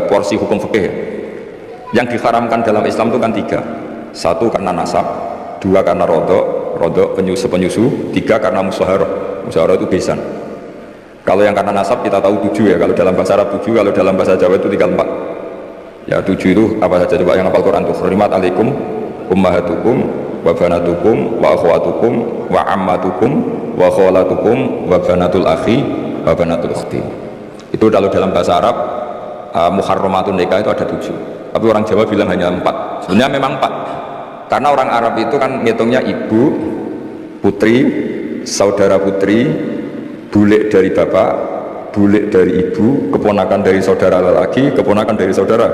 porsi hukum fikih. Yang diharamkan dalam Islam itu kan 3. 1 karena nasab, 2 karena rodok penyusu, 3 karena musyawarah itu besan. Kalau yang karena nasab kita tahu 7 ya, kalau dalam bahasa Arab 7, kalau dalam bahasa Jawa itu tinggal 4. Ya 7 itu apa saja, coba yang hafal Quran tuh. Hurrimat alaikum ummahatukum wa banatukum wa akhwatukum wa ammatukum wa khalatukum wa banatul akhi wa banatul ukhti. Itu kalau dalam bahasa Arab muharramatun nikah itu ada 7. Tapi orang Jawa bilang hanya 4. Sebenarnya memang 4. Karena orang Arab itu kan ngitungnya ibu, putri, saudara putri, bulik dari bapak, bulik dari ibu, keponakan dari saudara lelaki, keponakan dari saudara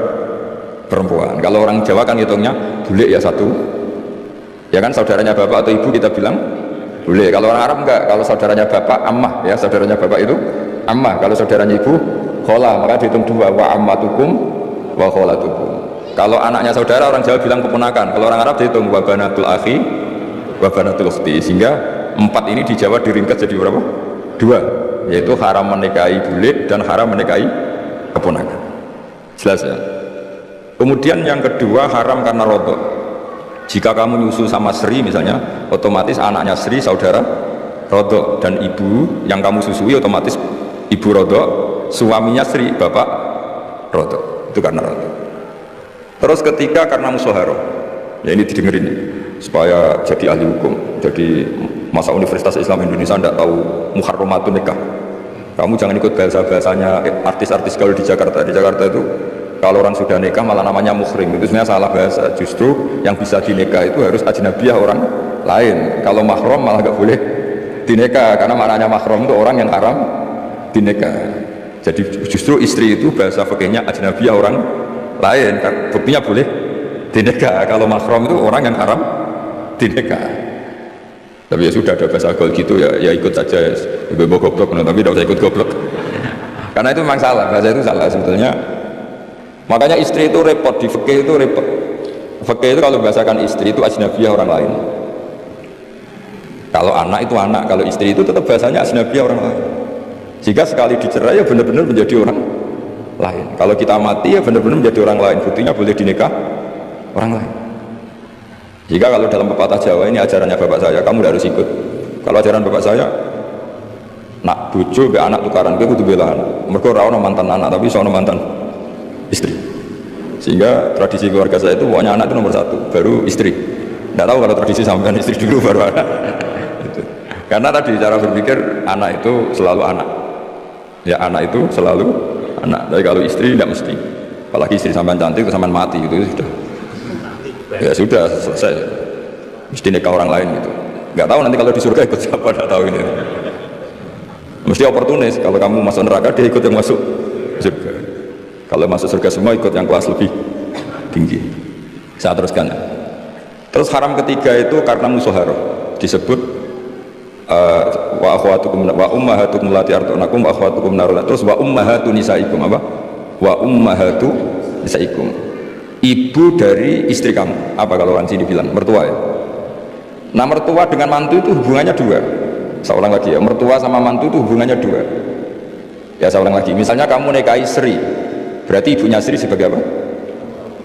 perempuan. Kalau orang Jawa kan ngitungnya bulik ya 1. Ya kan saudaranya bapak atau ibu kita bilang bulik. Kalau orang Arab enggak, kalau saudaranya bapak ammah ya, saudaranya bapak itu ammah. Kalau saudaranya ibu khola, maka dihitung 2, wa ammatukum wa kholatukum. Kalau anaknya saudara orang Jawa bilang keponakan, kalau orang Arab dihitung wa banatul akhi wa banatul ukhti. Sehingga 4 ini di Jawa diringkas jadi berapa? 2, yaitu haram menikahi bulik dan haram menikahi keponakan. Jelas ya. Kemudian yang kedua haram karena rodok. Jika kamu nyusu sama Sri misalnya, otomatis anaknya Sri saudara rodok, dan ibu yang kamu susui otomatis ibu rodok, suaminya Sri bapak rodok. Itu karena rodok. Terus ketiga karena musyawarah. Ya ini didengerin supaya jadi ahli hukum, jadi masa Universitas Islam Indonesia tidak tahu muharramatun nikah. Kamu jangan ikut bahasa-bahasanya artis-artis kalau di Jakarta. Di Jakarta itu kalau orang sudah nikah malah namanya muhrim. Itu sebenarnya salah bahasa. Justru yang bisa dinikah itu harus ajnabiyah orang lain. Kalau mahram malah nggak boleh dinikah, karena maknanya mahram itu orang yang haram dinikah. Jadi justru istri itu bahasa fikihnya ajnabiyah orang lain, kan buktinya boleh dinikah. Kalau mahram itu orang yang haram dinikah. Tapi ya sudah ada bahasa gaul gitu ya, ya ikut saja ya. Ibu goblok, tapi tidak usah ikut goblok. Karena itu memang salah, bahasa itu salah sebetulnya. Makanya istri itu repot, di fikih itu repot. Fikih itu kalau bahasakan istri itu ajnabiyah orang lain. Kalau anak itu anak, kalau istri itu tetap bahasanya ajnabiyah orang lain. Jika sekali dicerai ya benar-benar menjadi orang lain. Kalau kita mati ya benar-benar menjadi orang lain. Buktinya boleh dinikah orang lain. Jika kalau dalam pepatah Jawa ini ajarannya bapak saya, kamu harus ikut. Kalau ajaran bapak saya, nak bojo be anak tukaran, gue kudu bela anak. Mereka ora ono mantan anak, tapi sono mantan istri. Sehingga tradisi keluarga saya itu pokoknya anak itu nomor 1, baru istri. Tidak tahu kalau tradisi sampean istri dulu baru anak. Gitu. Karena tadi cara berpikir anak itu selalu anak. Ya anak itu selalu anak. Tapi kalau istri tidak mesti. Apalagi istri sampean cantik, sampean mati itu sudah. Ya sudah selesai, mesti nikah orang lain gitu. Nggak tahu nanti kalau di surga ikut siapa, nggak tahu ini. Mesti oportunis, kalau kamu masuk neraka dia ikut yang masuk surga. Kalau masuk surga semua ikut yang kelas lebih tinggi. Saya teruskan ya. Terus haram ketiga itu karena musyawarah, disebut wa akhwatukum wa ummahatukum allati arda'nakum wa akhwatukum narul. Terus wa ummahatu nisaikum apa? Wa ummahatu nisaikum. Ibu dari istri kamu, apa kalau orang sini bilang mertua ya. Nah mertua dengan mantu itu hubungannya 2. Saya ulang lagi ya, mertua sama mantu itu hubungannya 2. Ya saya ulang lagi, misalnya kamu nikahi Sri, berarti ibunya Sri sebagai apa?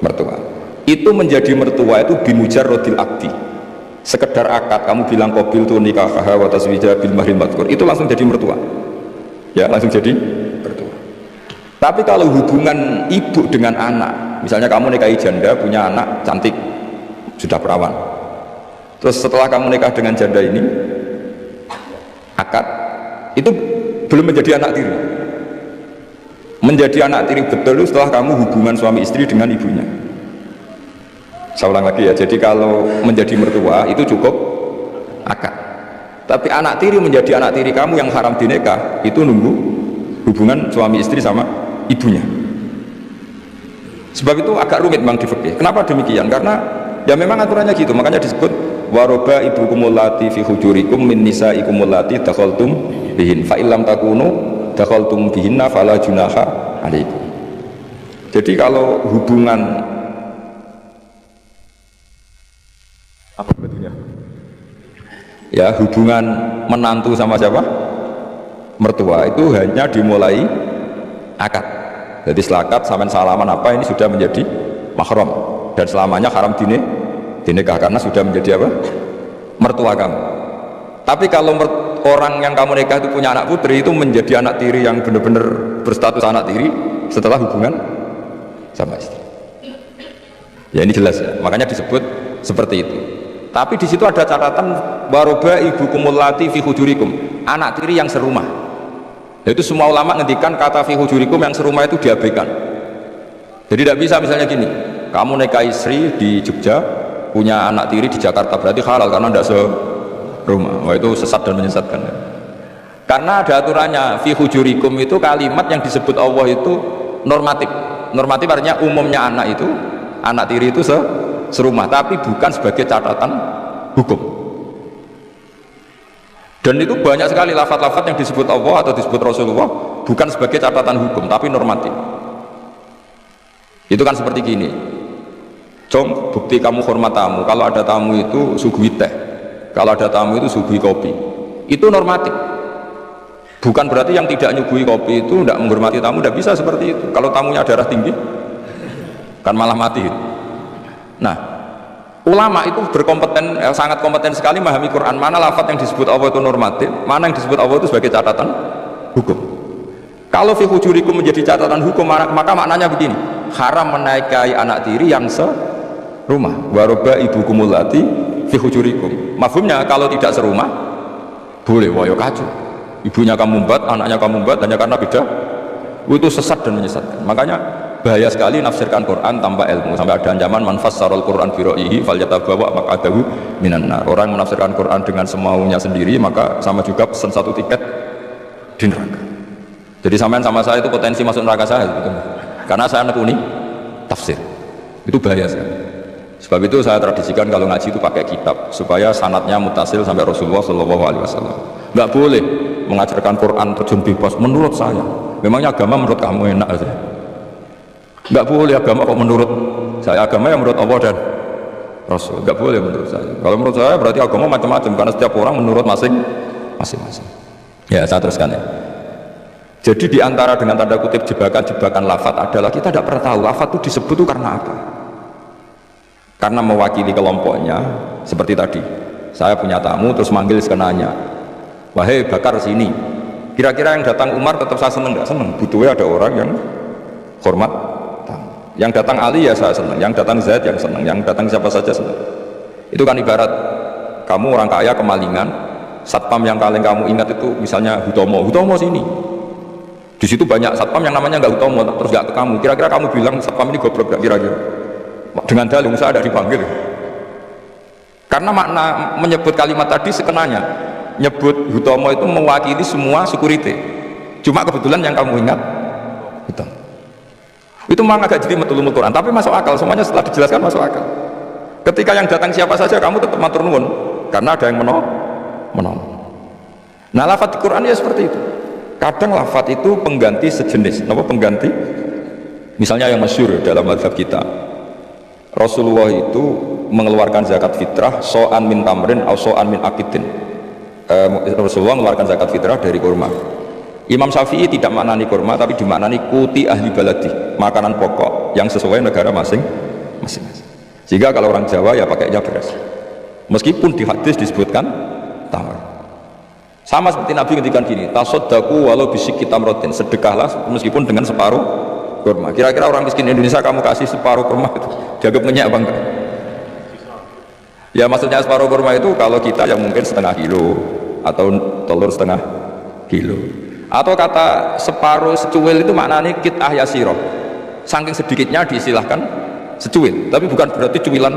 Mertua. Itu menjadi mertua itu bimujarrodil akdi, sekedar akad kamu bilang qabil tu nikahaha wa taswija bil mahril madhkur, itu langsung jadi mertua. Ya langsung jadi mertua. Tapi kalau hubungan ibu dengan anak, misalnya kamu nikahi janda punya anak cantik sudah perawan, terus setelah kamu nikah dengan janda ini akad, itu belum menjadi anak tiri. Menjadi anak tiri betul itu setelah kamu hubungan suami istri dengan ibunya. Saya ulang lagi ya, jadi kalau menjadi mertua itu cukup akad. Tapi anak tiri menjadi anak tiri kamu yang haram dinikah itu nunggu hubungan suami istri sama ibunya. Sebab itu agak rumit memang di fikih. Kenapa demikian? Karena ya memang aturannya gitu. Makanya disebut waroba ibukumul lati fi hujurikum min nisaikumul lati dakhaltum bihin fa illam takunu dakhaltum bihinna fala junaha alaikum. Jadi kalau hubungan apa betulnya? Ya, hubungan menantu sama siapa? Mertua itu hanya dimulai akad. Jadi selakat sampai salaman apa ini sudah menjadi mahram dan selamanya haram dinikah karena sudah menjadi apa? Mertua kamu. Tapi kalau orang yang kamu nikah itu punya anak putri, itu menjadi anak tiri yang benar-benar berstatus anak tiri setelah hubungan sama istri. Ya ini jelas ya, makanya disebut seperti itu. Tapi di situ ada catatan waroba ibu kumulati fi hujurikum, anak tiri yang serumah. Itu semua ulama ngendikan kata fi hujurikum yang serumah itu diabaikan. Jadi tidak bisa misalnya gini, kamu nikah istri di Jogja punya anak tiri di Jakarta, berarti halal karena tidak serumah. Wah, itu sesat dan menyesatkan. Karena ada aturannya, fi hujurikum itu kalimat yang disebut Allah itu normatif. Normatif artinya umumnya anak tiri itu serumah, tapi bukan sebagai catatan hukum. Dan itu banyak sekali lafaz-lafaz yang disebut Allah atau disebut Rasulullah bukan sebagai catatan hukum, tapi normatif. Itu kan seperti gini, Jom, bukti kamu hormat tamu, kalau ada tamu itu suguhi teh, kalau ada tamu itu suguhi kopi. Itu normatif. Bukan berarti yang tidak nyuguhi kopi itu tidak menghormati tamu, tidak bisa seperti itu. Kalau tamunya darah tinggi kan malah mati. Nah, ulama itu berkompeten, sangat kompeten sekali memahami Quran, mana lafaz yang disebut Allah itu normatif, mana yang disebut Allah itu sebagai catatan hukum. Kalau fi hujurikum menjadi catatan hukum, maka maknanya begini, haram menikahi anak tiri yang serumah. Waroba ibu kumulati fi hujurikum. Mafhumnya kalau tidak serumah boleh, woyo kacau. Ibunya kamu umbat, anaknya kamu umbat, hanya karena beda, itu sesat dan menyesatkan. Makanya bahaya sekali nafsirkan Quran tanpa ilmu, sampai ada ancaman manfassarul Quran bi ra'yihi falyatabawa maq'adahu minan nar. Orang menafsirkan Quran dengan semaunya sendiri, maka sama juga pesan satu tiket di neraka. Jadi sampean sama saya itu potensi masuk neraka saya gitu. Karena saya nekuni tafsir. Itu bahaya sekali. Sebab itu saya tradisikan kalau ngaji itu pakai kitab supaya sanadnya mutasil sampai Rasulullah SAW. Nggak boleh mengajarkan Quran terjun bebas menurut saya. Memangnya agama menurut kamu enak aja. Nggak boleh agama kok menurut saya, agama yang menurut Allah dan Rasul. Nggak boleh menurut saya. Kalau menurut saya berarti agama macam-macam, karena setiap orang menurut masing-masing. Ya, saya teruskan ya. Jadi diantara dengan tanda kutip jebakan-jebakan lafaz adalah kita tidak pernah tahu lafaz itu disebut itu karena apa. Karena mewakili kelompoknya, seperti tadi. Saya punya tamu terus manggil sekenanya. Wahai Bakar sini. Kira-kira yang datang Umar tetap saya seneng nggak? Seneng. Butuhnya ada orang yang hormat. Yang datang Ali ya saya senang, yang datang Zaid yang senang, yang datang siapa saja senang. Itu kan ibarat kamu orang kaya kemalingan, satpam yang paling kamu ingat itu misalnya Hutomo sini. Di situ banyak satpam yang namanya nggak Hutomo, terus nggak ke kamu. Kira-kira kamu bilang satpam ini goblok nggak kira-kira? Dengan dalil saya ada dipanggil. Karena makna menyebut kalimat tadi sekenanya, nyebut Hutomo itu mewakili semua security. Cuma kebetulan yang kamu ingat Hutomo. Itu memang agak jadi metulumul Quran, tapi masuk akal, semuanya setelah dijelaskan masuk akal. Ketika yang datang siapa saja kamu tetap matur nuwun karena ada yang menolong. Nah, lafaz di Quran ya seperti itu. Kadang lafaz itu pengganti sejenis, apa pengganti? Misalnya yang masyhur dalam mazhab kita, Rasulullah itu mengeluarkan zakat fitrah so'an min tamrin atau so'an min akidin. Rasulullah mengeluarkan zakat fitrah dari kurma. Imam Syafi'i tidak maknani kurma, tapi dimaknani kuti ahli baladi, makanan pokok yang sesuai negara masing-masing. Jika kalau orang Jawa ya pakainya beras. Meskipun di hadis disebutkan tamar. Sama seperti Nabi ngendikan gini, tasaddaku walau bisiki tamrotin, sedekahlah meskipun dengan separuh kurma. Kira-kira orang miskin Indonesia kamu kasih separuh kurma itu dianggap ngenyak apa enggak? Ya maksudnya separuh kurma itu kalau kita yang mungkin setengah kilo atau telur setengah kilo. Atau kata separuh secuil itu maknanya kit'ah yasiroh, saking sedikitnya diistilahkan secuil, tapi bukan berarti cuilan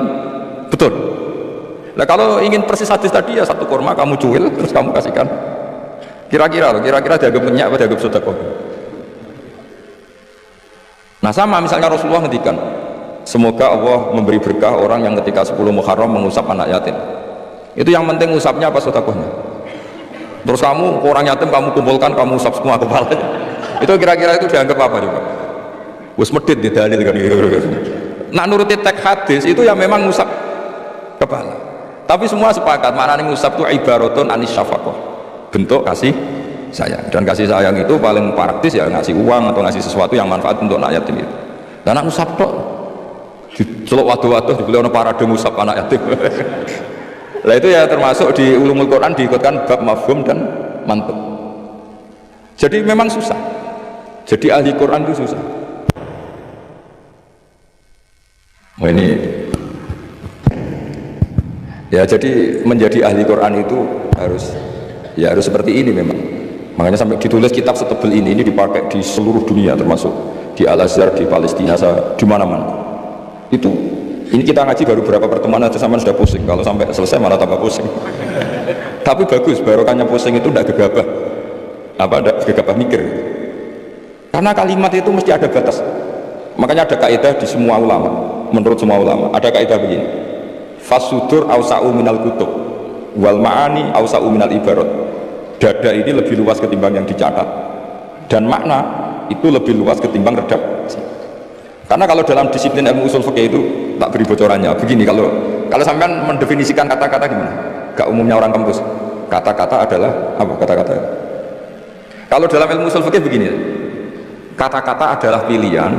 betul. Nah kalau ingin persis hadis tadi ya satu kurma kamu cuil terus kamu kasihkan, kira-kira dianggap minyak apa dianggap sedekah. Nah sama misalnya Rasulullah ngendikan, semoga Allah memberi berkah orang yang ketika 10 Muharram mengusap anak yatim. Itu yang penting usapnya apa sedekahnya. Terus kamu orang yatim kamu kumpulkan, kamu usap semua kepalanya. Itu kira-kira itu dianggap apa juga? Wis medhit di dalil kan. Nak nuruti teks hadis itu ya memang ngusap kepala. Tapi semua sepakat maknanya ngusap itu ibaratun anis syafaqah. Bentuk kasih sayang. Dan kasih sayang itu paling praktis ya ngasih uang atau ngasih sesuatu yang manfaat untuk anak yatim itu. Dan nak ngusap tok diceluk waduh-waduh dibeli ono parade ngusap anak yatim. Lah itu ya termasuk di ulumul Quran diikutkan bab mafhum dan mantuk. Jadi memang susah. Jadi ahli Quran itu susah. Oh ini ya, jadi menjadi ahli Quran itu harus seperti ini memang. Makanya sampai ditulis kitab setebal ini dipakai di seluruh dunia, termasuk di Al-Azhar, di Palestina, di mana-mana. Itu ini kita ngaji baru berapa pertemuan aja sama sudah pusing. Kalau sampai selesai malah tambah pusing. Tapi bagus, barokahnya pusing itu tidak gegabah. Tidak gegabah mikir. Karena kalimat itu mesti ada batas. Makanya ada kaidah di semua ulama. Menurut semua ulama ada kaidah begini. Fasudur awsa'u minal kutub wal ma'ani awsa'u minal ibarat. Dada ini lebih luas ketimbang yang dicatat, dan makna itu lebih luas ketimbang redaksi. Karena kalau dalam disiplin ilmu usul fikih itu tak beri bocorannya begini, kalau sampean mendefinisikan kata-kata gimana? Gak umumnya orang kampus, kata-kata adalah apa kata-kata? Kalau dalam ilmu usul fikih begini, kata-kata adalah pilihan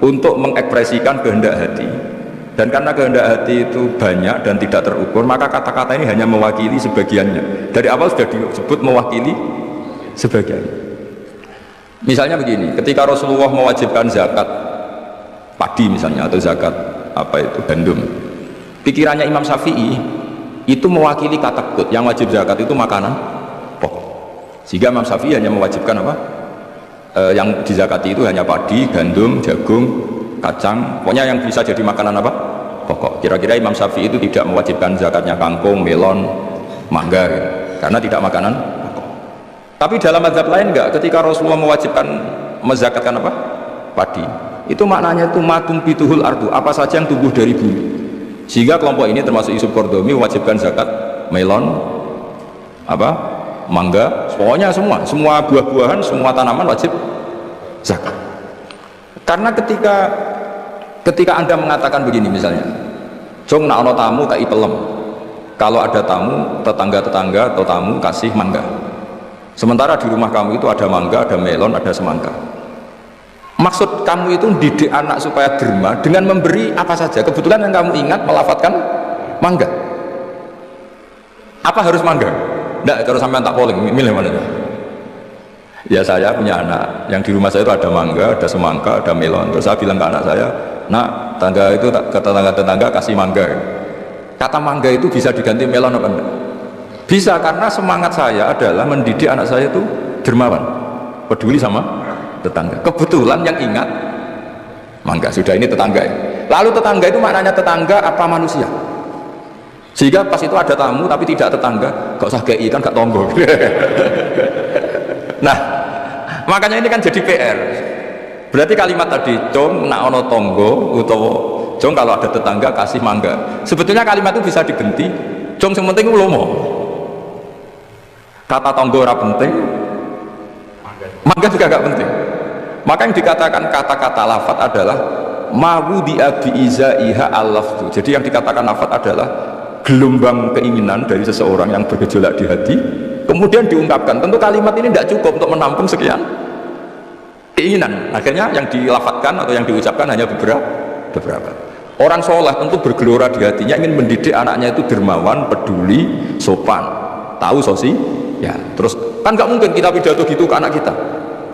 untuk mengekspresikan kehendak hati, dan karena kehendak hati itu banyak dan tidak terukur, maka kata-kata ini hanya mewakili sebagiannya. Dari awal sudah disebut mewakili sebagian. Misalnya begini, ketika Rasulullah mewajibkan zakat padi misalnya, atau zakat gandum, pikirannya Imam Syafi'i itu mewakili kata kut, yang wajib zakat itu makanan pokok, sehingga Imam Syafi'i hanya mewajibkan yang dizakati itu hanya padi, gandum, jagung, kacang, pokoknya yang bisa jadi makanan pokok. Kira-kira Imam Syafi'i itu tidak mewajibkan zakatnya kangkung, melon, mangga gitu, karena tidak makanan pokok. Tapi dalam mazhab lain enggak, ketika Rasulullah mewajibkan menzakatkan padi, itu maknanya itu matum bituhul ardu, apa saja yang tumbuh dari bumi. Sehingga kelompok ini termasuk Yusuf Qaradawi mewajibkan zakat melon, mangga, pokoknya semua buah-buahan, semua tanaman wajib zakat. Karena ketika Anda mengatakan begini misalnya, jong nak ono tamu kai pelem, kalau ada tamu, tetangga atau tamu kasih mangga, sementara di rumah kamu itu ada mangga, ada melon, ada semangka. Maksud kamu itu didik anak supaya derma dengan memberi apa saja. Kebetulan yang kamu ingat melafatkan mangga. Apa harus mangga? Enggak, kalau sampai tak polling, milih mana? Ya saya punya anak, yang di rumah saya itu ada mangga, ada semangka, ada melon. Terus saya bilang ke anak saya, nak, tangga itu ke tetangga kasih mangga. Kata mangga itu bisa diganti melon apa enggak? Bisa, karena semangat saya adalah mendidik anak saya itu dermawan, peduli sama tetangga. Kebetulan yang ingat mangga, sudah ini tetangga. Lalu tetangga itu maknanya tetangga apa manusia? Sehingga pas itu ada tamu tapi tidak tetangga, gak usah kei kan gak tonggo. Nah, makanya ini kan jadi PR. Berarti kalimat tadi, cung nak ono tonggo utawa cung kalau ada tetangga kasih mangga. Sebetulnya kalimat itu bisa diganti, cung yang penting ulomo. Kata tonggo ora penting, mangga juga gak penting. Maka yang dikatakan kata-kata lafat adalah mawudi abi izaiha al-lafdu. Jadi yang dikatakan lafat adalah gelombang keinginan dari seseorang yang bergejolak di hati, kemudian diungkapkan. Tentu kalimat ini tidak cukup untuk menampung sekian keinginan. Akhirnya yang dilafatkan atau yang diucapkan hanya beberapa. Orang soleh tentu bergelora di hatinya ingin mendidik anaknya itu dermawan, peduli, sopan, tahu sosi. Ya, terus kan nggak mungkin kita pidato gitu ke anak kita.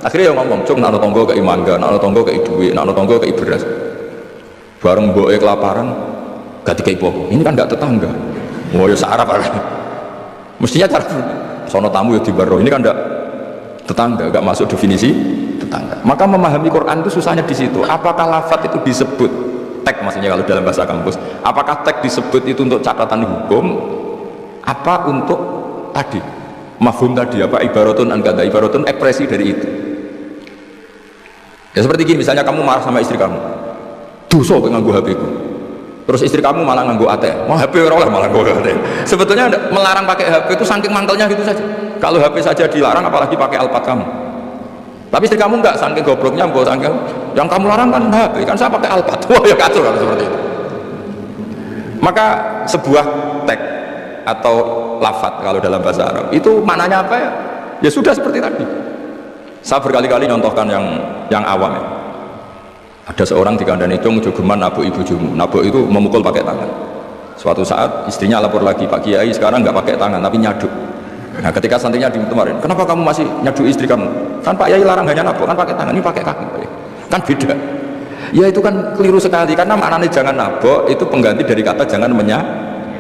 Akhirnya yang ngomong, cung nak tonggo ke mangga, nak tonggo ke duit, nak tonggo ke beras. Bareng boe kelaparan, gak dikai pokok. Ini kan nggak tetangga. Oh ya searah pak. Mestinya cara sono tamu ya di baro. Ini kan nggak tetangga, nggak masuk definisi tetangga. Maka memahami Quran itu susahnya di situ. Apakah lafadz itu disebut teks, maksudnya kalau dalam bahasa kampus? Apakah teks disebut itu untuk catatan hukum? Apa untuk tadi? Mafhum tadi apa? Ibaratun an kada, ibaratun ekspresi dari itu. Ya seperti gini, misalnya kamu marah sama istri kamu, dosa nganggo HP ku. Terus istri kamu malah nganggo ATM. Mau HP ora oleh malah nganggo ATM. Sebetulnya melarang pakai HP itu saking mantelnya gitu saja. Kalau HP saja dilarang, apalagi pakai Alphard kamu. Tapi istri kamu enggak, saking gobloknya, saking yang kamu larang kan HP, kan saya pakai Alphard. Wah ya kacau kalau seperti itu. Maka sebuah teks atau lafadz kalau dalam bahasa Arab itu maknanya apa ya? Ya sudah seperti tadi. Saya berkali-kali nyontohkan yang awam ya. Ada seorang di kandang itu jogeman nabuk ibu jumu. Nabuk itu memukul pakai tangan. Suatu saat istrinya lapor lagi, Pak Kiai sekarang nggak pakai tangan tapi nyaduk. Nah ketika santrinya kemarin, kenapa kamu masih nyaduk istri kamu? Kan Pak Yai larang hanya nabok, kan pakai tangan, ini pakai kaki. Kan beda. Ya itu kan keliru sekali, karena maknanya jangan nabok itu pengganti dari kata jangan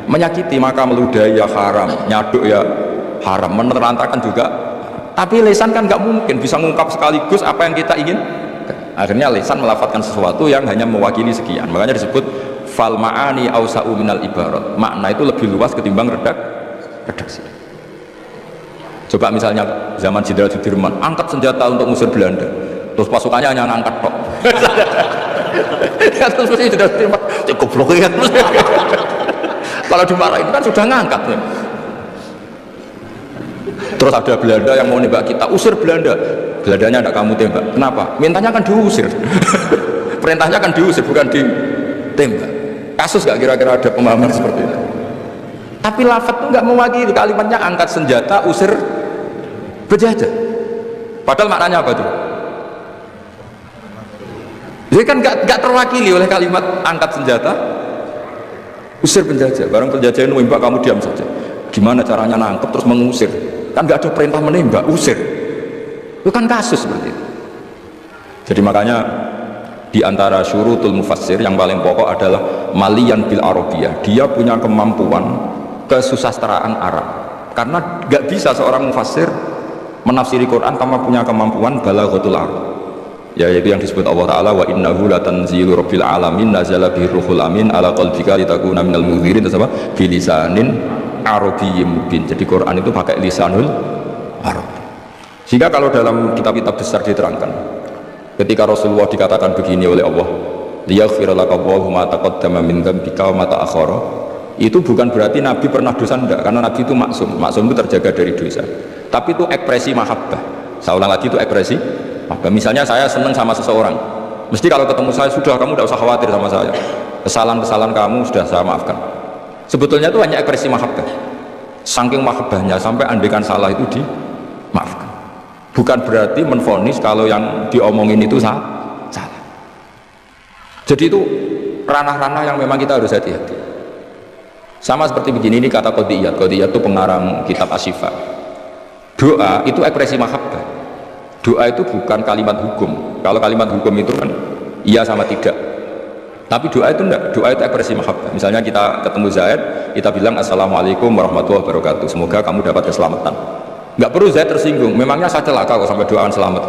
menyakiti. Maka meludahi ya haram, nyaduk ya haram, menerantakan juga. Tapi lisan kan nggak mungkin bisa mengungkap sekaligus apa yang kita ingin. Akhirnya lisan melafadzkan sesuatu yang hanya mewakili sekian. Makanya disebut fal ma'ani ausa'u minal ibarat. Makna itu lebih luas ketimbang redaksi. Coba misalnya zaman Jenderal Sudirman angkat senjata untuk ngusir Belanda, terus pasukannya hanya ngangkat tok. Ya terus mesti Jenderal Sudirman goblok ya. Kalau dimarahin kan sudah ngangkat ya. Terus ada Belanda yang mau nembak kita, usir Belanda. Belandanya tidak kamu tembak. Kenapa? Mintanya kan diusir. Perintahnya kan diusir, bukan ditembak. Kasus gak kira-kira ada pemahaman seperti itu? Tapi lafaz itu nggak mewakili, kalimatnya angkat senjata, usir penjajah. Padahal maknanya apa tuh? Jadi kan nggak terwakili oleh kalimat angkat senjata, usir penjajah. Barang penjajah yang menembak kamu diam saja. Gimana caranya nangkep terus mengusir? Kan nggak ada perintah menembak, usir. Itu kan kasus seperti itu. Jadi makanya di antara syurutul mufassir yang paling pokok adalah maliyan bil arabiyah. Dia punya kemampuan kesusastraan Arab. Karena nggak bisa seorang mufassir menafsiri Quran tanpa punya kemampuan balaghatul Arab. Ya, yaitu yang disebut Allah Ta'ala wa innahu latanzilu rabbil alamin nazala bihi ruhul amin ala qalbika litakuna minal mudhirin. Terus apa? Bilisanin arabiyyin mubin. Jadi Quran itu pakai lisanul Arab. Sehingga kalau dalam kitab-kitab besar diterangkan, ketika Rasulullah dikatakan begini oleh Allah, liyaghfira laka Allahu ma taqaddama min dzambika wa ma ta'akhkhara, itu bukan berarti Nabi pernah dosa, enggak, karena Nabi itu maksum itu terjaga dari dosa. Tapi itu ekspresi mahabbah. Saya ulang lagi, itu ekspresi mahabbah. Misalnya saya senang sama seseorang, mesti kalau ketemu saya, sudah kamu tidak usah khawatir sama saya, kesalahan-kesalahan kamu sudah saya maafkan. Sebetulnya itu hanya ekspresi mahabbah. Saking mahabbahnya sampai andekan salah itu dimaafkan. Bukan berarti menvonis kalau yang diomongin itu salah. Jadi itu ranah-ranah yang memang kita harus hati-hati. Sama seperti begini, ini kata Qodiyat itu pengarang kitab Asyifa. Doa itu ekspresi mahabbah. Doa itu bukan kalimat hukum. Kalau kalimat hukum itu kan iya sama tidak. Tapi doa itu enggak, doa itu ekspresi mahabbah. Misalnya kita ketemu Zaid, kita bilang assalamualaikum warahmatullahi wabarakatuh, semoga kamu dapat keselamatan. Nggak perlu Zaid tersinggung, memangnya saya celaka kok sampai doakan selamat.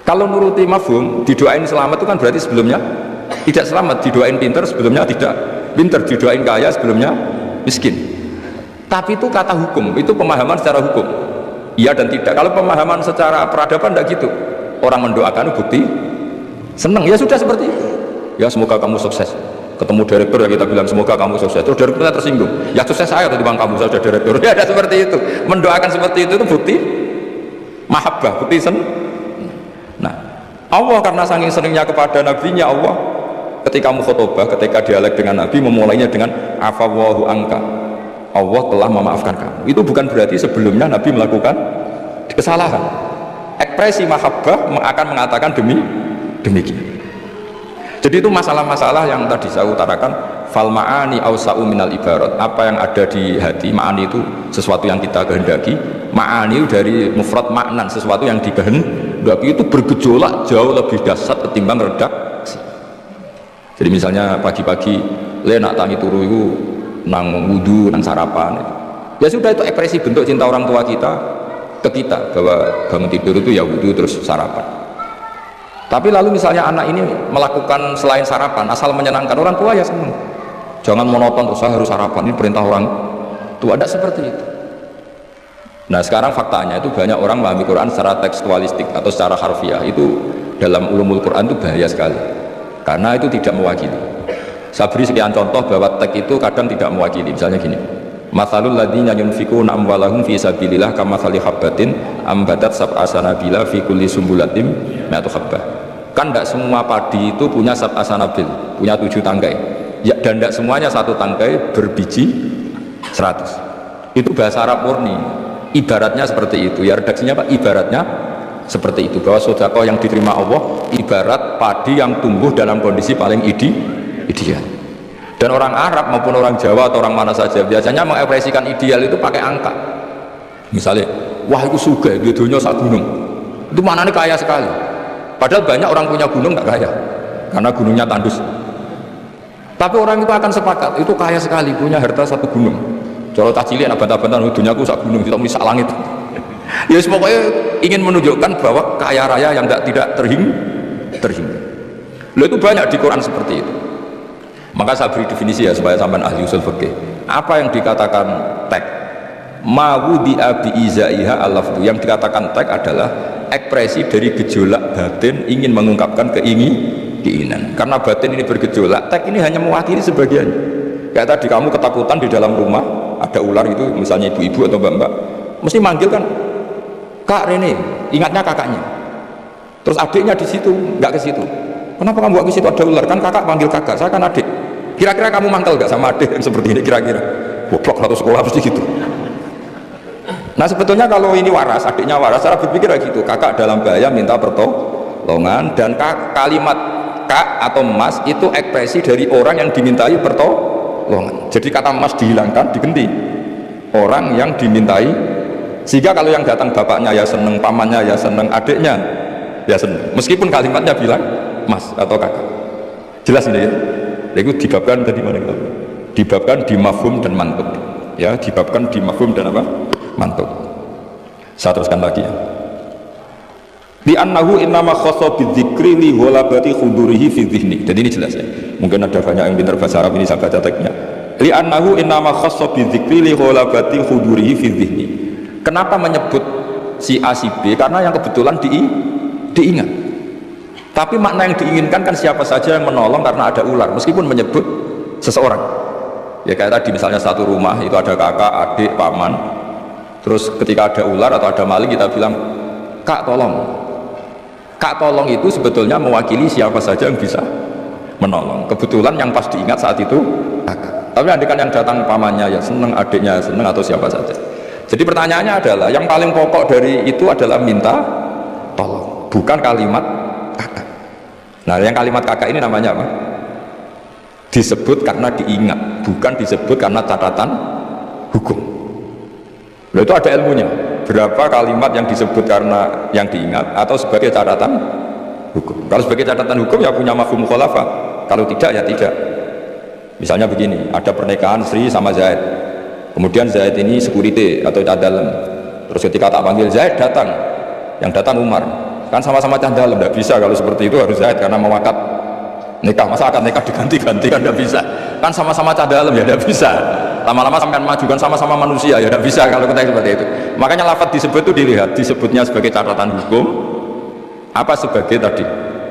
Kalau nuruti mafhum, didoain selamat itu kan berarti sebelumnya tidak selamat, didoain pinter sebelumnya tidak pinter, didoain kaya sebelumnya miskin. Tapi itu kata hukum, itu pemahaman secara hukum, iya dan tidak. Kalau pemahaman secara peradaban tidak gitu, orang mendoakan bukti senang, ya sudah seperti itu. Ya semoga kamu sukses. Ketemu direktur ya kita bilang semoga kamu sukses, terus direkturnya tersinggung, ya sukses saya atau bang kamu, saya sudah direktur. Ya ada seperti itu, mendoakan seperti itu bukti mahabbah, bukti senang. Nah Allah karena saking seringnya kepada nabinya, Allah ketika mukhotobah, ketika dialek dengan nabi, memulainya dengan afawwahu angka, Allah telah memaafkan kamu. Itu bukan berarti sebelumnya nabi melakukan kesalahan. Ekspresi mahabbah akan mengatakan demikian. Jadi itu masalah-masalah yang tadi saya utarakan, fal ma'ani ausa'u minal ibarat. Apa yang ada di hati, ma'ani itu sesuatu yang kita kehendaki, ma'ani dari mufrad maknan, sesuatu yang dikehendaki itu bergejolak jauh lebih dahsyat ketimbang redaksi. Jadi misalnya pagi-pagi le nak tangi turu itu nang wudu, nang sarapan itu. Ya sudah, itu ekspresi bentuk cinta orang tua kita ke kita, bahwa bangun tidur itu ya wudu terus sarapan. Tapi lalu misalnya anak ini melakukan selain sarapan asal menyenangkan orang tua, ya senang. Jangan monoton terus, saya harus sarapan, ini perintah orang tua. Tidak seperti itu. Nah sekarang faktanya itu banyak orang memahami Quran secara tekstualistik atau secara harfiah. Itu dalam ulumul Quran itu bahaya sekali, karena itu tidak mewakili. Saya beri sekian contoh bahwa teks itu kadang tidak mewakili. Misalnya gini, Matsalul ladzina yunfikuna amwalahum fi sabilillah kamatsali habbatin ambatat sab'a sanabila fi kulli sumbulatin mi'atu habbah. Kan tidak semua padi itu punya sab'a sanabil, punya 7 tangkai. Ya, dan tidak semuanya satu tangkai berbiji 100. Itu bahasa Arab murni. Ibaratnya seperti itu. Ya redaksinya Pak, ibaratnya seperti itu, bahwa sedekah yang diterima Allah ibarat padi yang tumbuh dalam kondisi paling ideal. Dan orang Arab maupun orang Jawa atau orang mana saja biasanya mengekspresikan ideal itu pakai angka. Misalnya, wah itu sugih, dunia sak gunung. Itu maknanya kaya sekali. Padahal banyak orang punya gunung nggak kaya, karena gunungnya tandus. Tapi orang itu akan sepakat, itu kaya sekali, punya harta 1 gunung. Kalau tak cilik, abad-abadan, dunia aku sak gunung, kita sak langit. Ya pokoknya ingin menunjukkan bahwa kaya raya yang tidak terhingga. Loh itu banyak di Quran seperti itu. Maka saya beri definisi ya supaya sampai ahli usul fikih. Apa yang dikatakan tek? Mawudi'a bi'izaiha al-lafdu. Yang dikatakan tek adalah ekspresi dari gejolak batin ingin mengungkapkan keinginan. Karena batin ini bergejolak, tek ini hanya mewakili sebagian. Kayak tadi kamu ketakutan di dalam rumah, ada ular itu, misalnya ibu-ibu atau mbak-mbak, mesti manggil kan, Kak Rene, ingatnya kakaknya. Terus adiknya di situ, nggak ke situ. Kenapa kamu ke situ ada ular? Kan kakak panggil kakak, saya kan adik. Kira-kira kamu mangkel nggak sama adik yang seperti ini? Kira-kira goblok satu sekolah pasti gitu. Nah sebetulnya kalau ini waras, adiknya waras, cara berpikir gitu, kakak dalam bahaya minta pertolongan, dan kalimat kak atau mas itu ekspresi dari orang yang dimintai pertolongan. Jadi kata mas dihilangkan, diganti orang yang dimintai, sehingga kalau yang datang bapaknya ya seneng, pamannya ya seneng, adiknya ya seneng, meskipun kalimatnya bilang mas atau kakak. Jelas ini ya. Itu dibabkan tadi mana? Dibabkan di mafhum dan mantuk. Ya, dibabkan di mafhum dan apa? Mantuk. Saya teruskan lagi ya. Di annahu innama khassa bidzikri li ghalabati khudurihi fi dhihni. Jadi ini jelas ya. Mungkin ada banyak yang pintar bahasa Arab ini, saya baca teksnya. Li annahu innama khassa bidzikri li ghalabati khudurihi fi dhihni. Kenapa menyebut si A si B? Karena yang kebetulan diingat. Tapi makna yang diinginkan kan siapa saja yang menolong karena ada ular, meskipun menyebut seseorang. Ya kayak tadi misalnya satu rumah itu ada kakak, adik, paman. Terus ketika ada ular atau ada maling kita bilang, Kak tolong. Kak tolong itu sebetulnya mewakili siapa saja yang bisa menolong. Kebetulan yang pas diingat saat itu kakak. Tapi andai kan yang datang pamannya ya seneng, adiknya seneng, atau siapa saja. Jadi pertanyaannya adalah yang paling pokok dari itu adalah minta tolong, bukan kalimat kakak. Nah yang kalimat kakak ini namanya apa? Disebut karena diingat, bukan disebut karena catatan hukum. Nah, itu ada ilmunya. Berapa kalimat yang disebut karena yang diingat atau sebagai catatan hukum. Kalau sebagai catatan hukum ya punya mafhum mukhalafah. Kalau tidak ya tidak. Misalnya begini, ada pernikahan Sri sama Zaid. Kemudian Zaid ini security atau cadalem. Terus ketika tak panggil Zaid datang, yang datang Umar. Kan sama-sama cadalem, tidak bisa kalau seperti itu harus Zaid karena mewakaf nikah. Masa akan nikah diganti-ganti kan tidak bisa. Kan sama-sama cadalem ya tidak bisa. Lama-lama sampai majukan sama-sama manusia ya tidak bisa kalau kita seperti itu. Makanya lafaz disebut itu dilihat, disebutnya sebagai catatan hukum apa sebagai tadi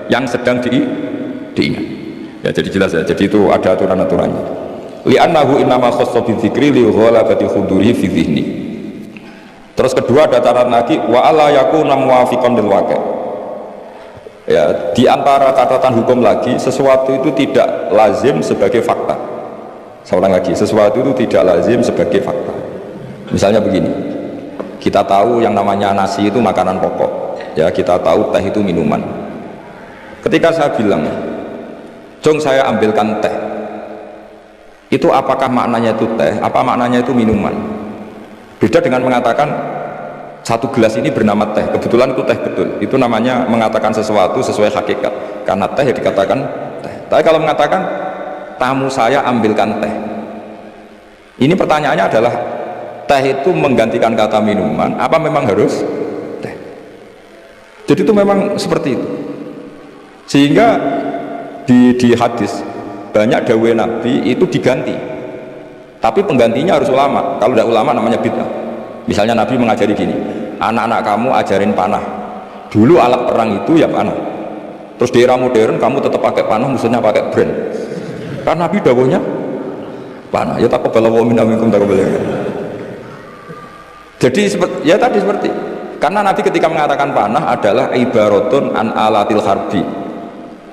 yang sedang diingat. Ya jadi jelas ya. Jadi itu ada aturan-aturannya. Li'annahu innama khassa bi dzikri li ghalabati khudurihi fi dhihni. Terus kedua ada catatan lagi wa alla yakuna muwafiqan lil waqi'. Ya, di antara catatan hukum lagi sesuatu itu tidak lazim sebagai fakta. Saya ulang lagi, sesuatu itu tidak lazim sebagai fakta. Misalnya begini, kita tahu yang namanya nasi itu makanan pokok. Ya, kita tahu teh itu minuman. Ketika saya bilang, "Jong saya ambilkan teh." Itu apakah maknanya itu teh? Apa maknanya itu minuman? Beda dengan mengatakan satu gelas ini bernama teh, kebetulan itu teh betul. Itu namanya mengatakan sesuatu sesuai hakikat. Karena teh ya dikatakan teh. Tapi kalau mengatakan tamu saya ambilkan teh, ini pertanyaannya adalah teh itu menggantikan kata minuman, apa memang harus teh? Jadi itu memang seperti itu. Sehingga di hadis banyak dawuh Nabi itu diganti, tapi penggantinya harus ulama. Kalau tidak ulama namanya bid'ah. Misalnya Nabi mengajari gini, anak-anak kamu ajarin panah. Dulu alat perang itu ya panah. Terus di era modern kamu tetap pakai panah, maksudnya pakai brand. Karena Nabi dawuhnya panah. Ya taqabbalallahu minna minkum taqabbal. Jadi ya tadi seperti karena Nabi ketika mengatakan panah adalah ibaratun an alatil harbi,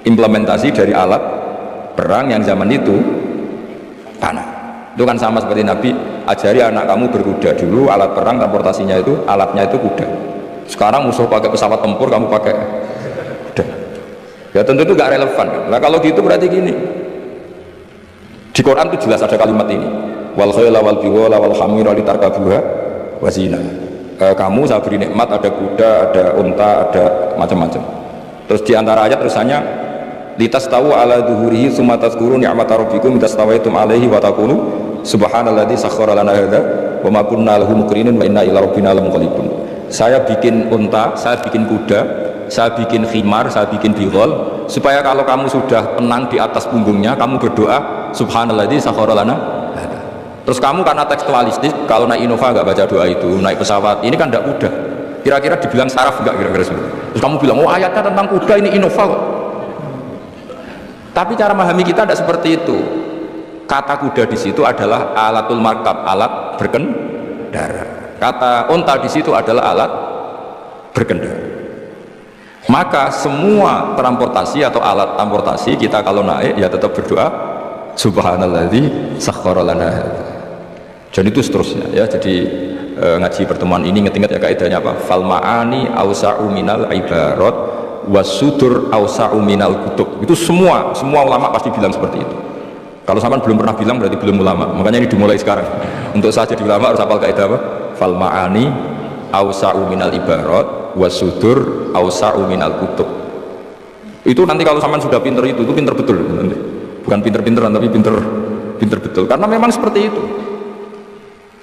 implementasi dari alat perang yang zaman itu panah. Itu kan sama seperti Nabi ajari anak kamu berkuda. Dulu alat perang transportasinya itu alatnya itu kuda. Sekarang musuh pakai pesawat tempur, kamu pakai kuda. Ya tentu itu gak relevan kan? Nah kalau gitu berarti gini, di Quran itu jelas ada kalimat ini, wal khayla wal bighala wal hamira litarkabuha wa zina. Kamu saya beri nikmat, ada kuda, ada unta, ada macam-macam. Terus di antara ayat terusannya litas tahu ala duhurihi summa tazkuru ni'mata rabbikum idastawaitum alaihi wa taqulu subhanalladzi sakhkhara lana hadza wa ma kunna lahu muqrinin wa inna ila rabbina lamunqalibun. Saya bikin unta, saya bikin kuda, saya bikin khimar, saya bikin bighal supaya kalau kamu sudah tenang di atas punggungnya kamu berdoa subhanalladzi sakhkhara lana hadza. Terus kamu karena tekstualistis, kalau naik Innova nggak baca doa itu, naik pesawat ini kan tidak mudah. Kira-kira dibilang saraf nggak kira-kira seperti itu. Terus kamu bilang, oh ayatnya tentang kuda ini Innova kok. Tapi cara memahami kita tidak seperti itu. Kata kuda di situ adalah alatul markab, alat berkendara. Kata unta di situ adalah alat berkendara. Maka semua transportasi atau alat transportasi kita kalau naik ya tetap berdoa subhanalladzi sakhkhara lana hadza. Dan itu seterusnya ya. Jadi ngaji pertemuan ini ingat-ingat ya kaidahnya apa? Fal ma'ani ausa'u minal ibarat wasudur ausa'u minal kutub. Itu semua ulama pasti bilang seperti itu. Kalau sampean belum pernah bilang berarti belum ulama. Makanya ini dimulai sekarang. Untuk saya jadi ulama harus hafal kaidah apa? Fal ma'ani ausa'u minal ibarat wasudur ausa'u minal kutub. Itu nanti kalau sampean sudah pinter itu pinter betul nanti. Bukan pinter-pinteran tapi pinter betul. Karena memang seperti itu.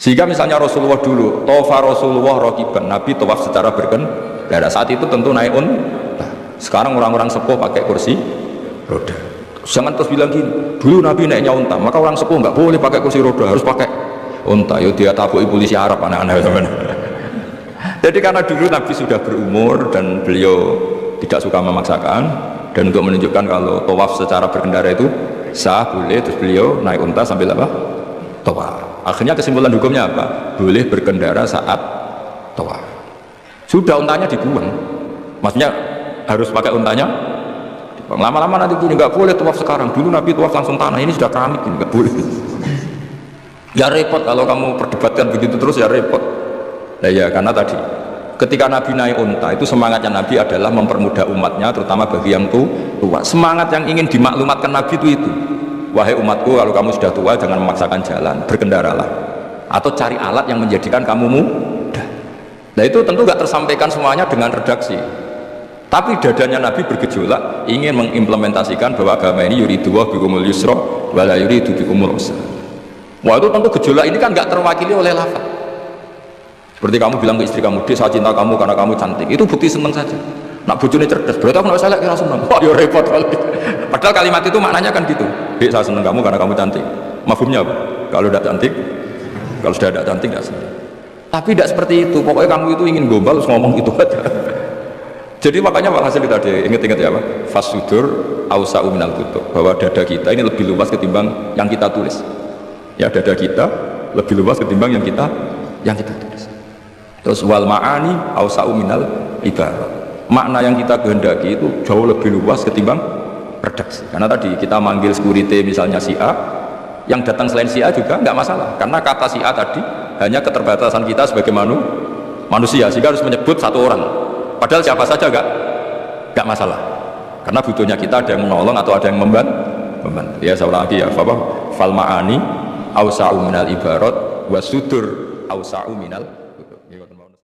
Sehingga misalnya Rasulullah dulu, tofa Rasulullah rokiban, Nabi tawaf secara berkendara. Saat itu tentu naik unta. Sekarang orang-orang sepuh pakai kursi roda. Jangan terus bilang gini, dulu Nabi naiknya unta, maka orang sepuh nggak boleh pakai kursi roda, harus pakai unta. Yo dia tabuki polisi Arab anak-anak teman. Jadi karena dulu Nabi sudah berumur dan beliau tidak suka memaksakan, dan untuk menunjukkan kalau tawaf secara berkendara itu sah, boleh, terus beliau naik unta sambil apa? Tawaf. Akhirnya kesimpulan hukumnya apa? Boleh berkendara saat tawaf. Sudah untanya dibuang. Maksudnya harus pakai untanya. Lama-lama nanti gini, nggak boleh tawaf sekarang. Dulu Nabi tawaf langsung tanah, ini sudah keramik, nggak boleh. Ya repot kalau kamu perdebatkan begitu terus, ya repot. Nah ya karena tadi ketika Nabi naik unta itu semangatnya Nabi adalah mempermudah umatnya, terutama bagi yang tua. Semangat yang ingin dimaklumatkan Nabi itu. Wahai umatku, kalau kamu sudah tua jangan memaksakan jalan, berkendaralah atau cari alat yang menjadikan kamu mudah. Nah itu tentu gak tersampaikan semuanya dengan redaksi, tapi dadanya Nabi bergejolak ingin mengimplementasikan bahwa agama ini yuridu wa bikumul yusra wa la yuridu bikumul usra. Wah itu tentu gejolak ini kan gak terwakili oleh lafaz. Seperti kamu bilang ke istri kamu, "Dek, saya cinta kamu karena kamu cantik." Itu bukti seneng saja. Nak bojone cerdas, berarti aku nggak salah kira seneng. Wah, ya repot kali. Padahal kalimat itu maknanya kan gitu. "Dek, saya seneng kamu karena kamu cantik." Mafhumnya apa? Kalau tidak cantik, kalau sudah tidak cantik nggak seneng. Tapi tidak seperti itu. Pokoknya kamu itu ingin gombal, terus ngomong gitu aja. Jadi makanya Pak Hasil tadi ingat-ingat ya Pak. Fasudur ausa'u minal kutub. Bahwa dada kita ini lebih luas ketimbang yang kita tulis. Ya dada kita lebih luas ketimbang yang kita tulis. Terus wal ma'ani ausa'u minal ibarat. Makna yang kita kehendaki itu jauh lebih luas ketimbang redaksi. Karena tadi kita manggil security misalnya si A, yang datang selain si A juga nggak masalah. Karena kata si A tadi hanya keterbatasan kita sebagai manusia, sehingga harus menyebut satu orang. Padahal siapa saja nggak masalah. Karena butuhnya kita ada yang menolong atau ada yang membantu. Ya saya ulang lagi ya, fal ma'ani ausa'u minal ibarat wasudur ausa'u minal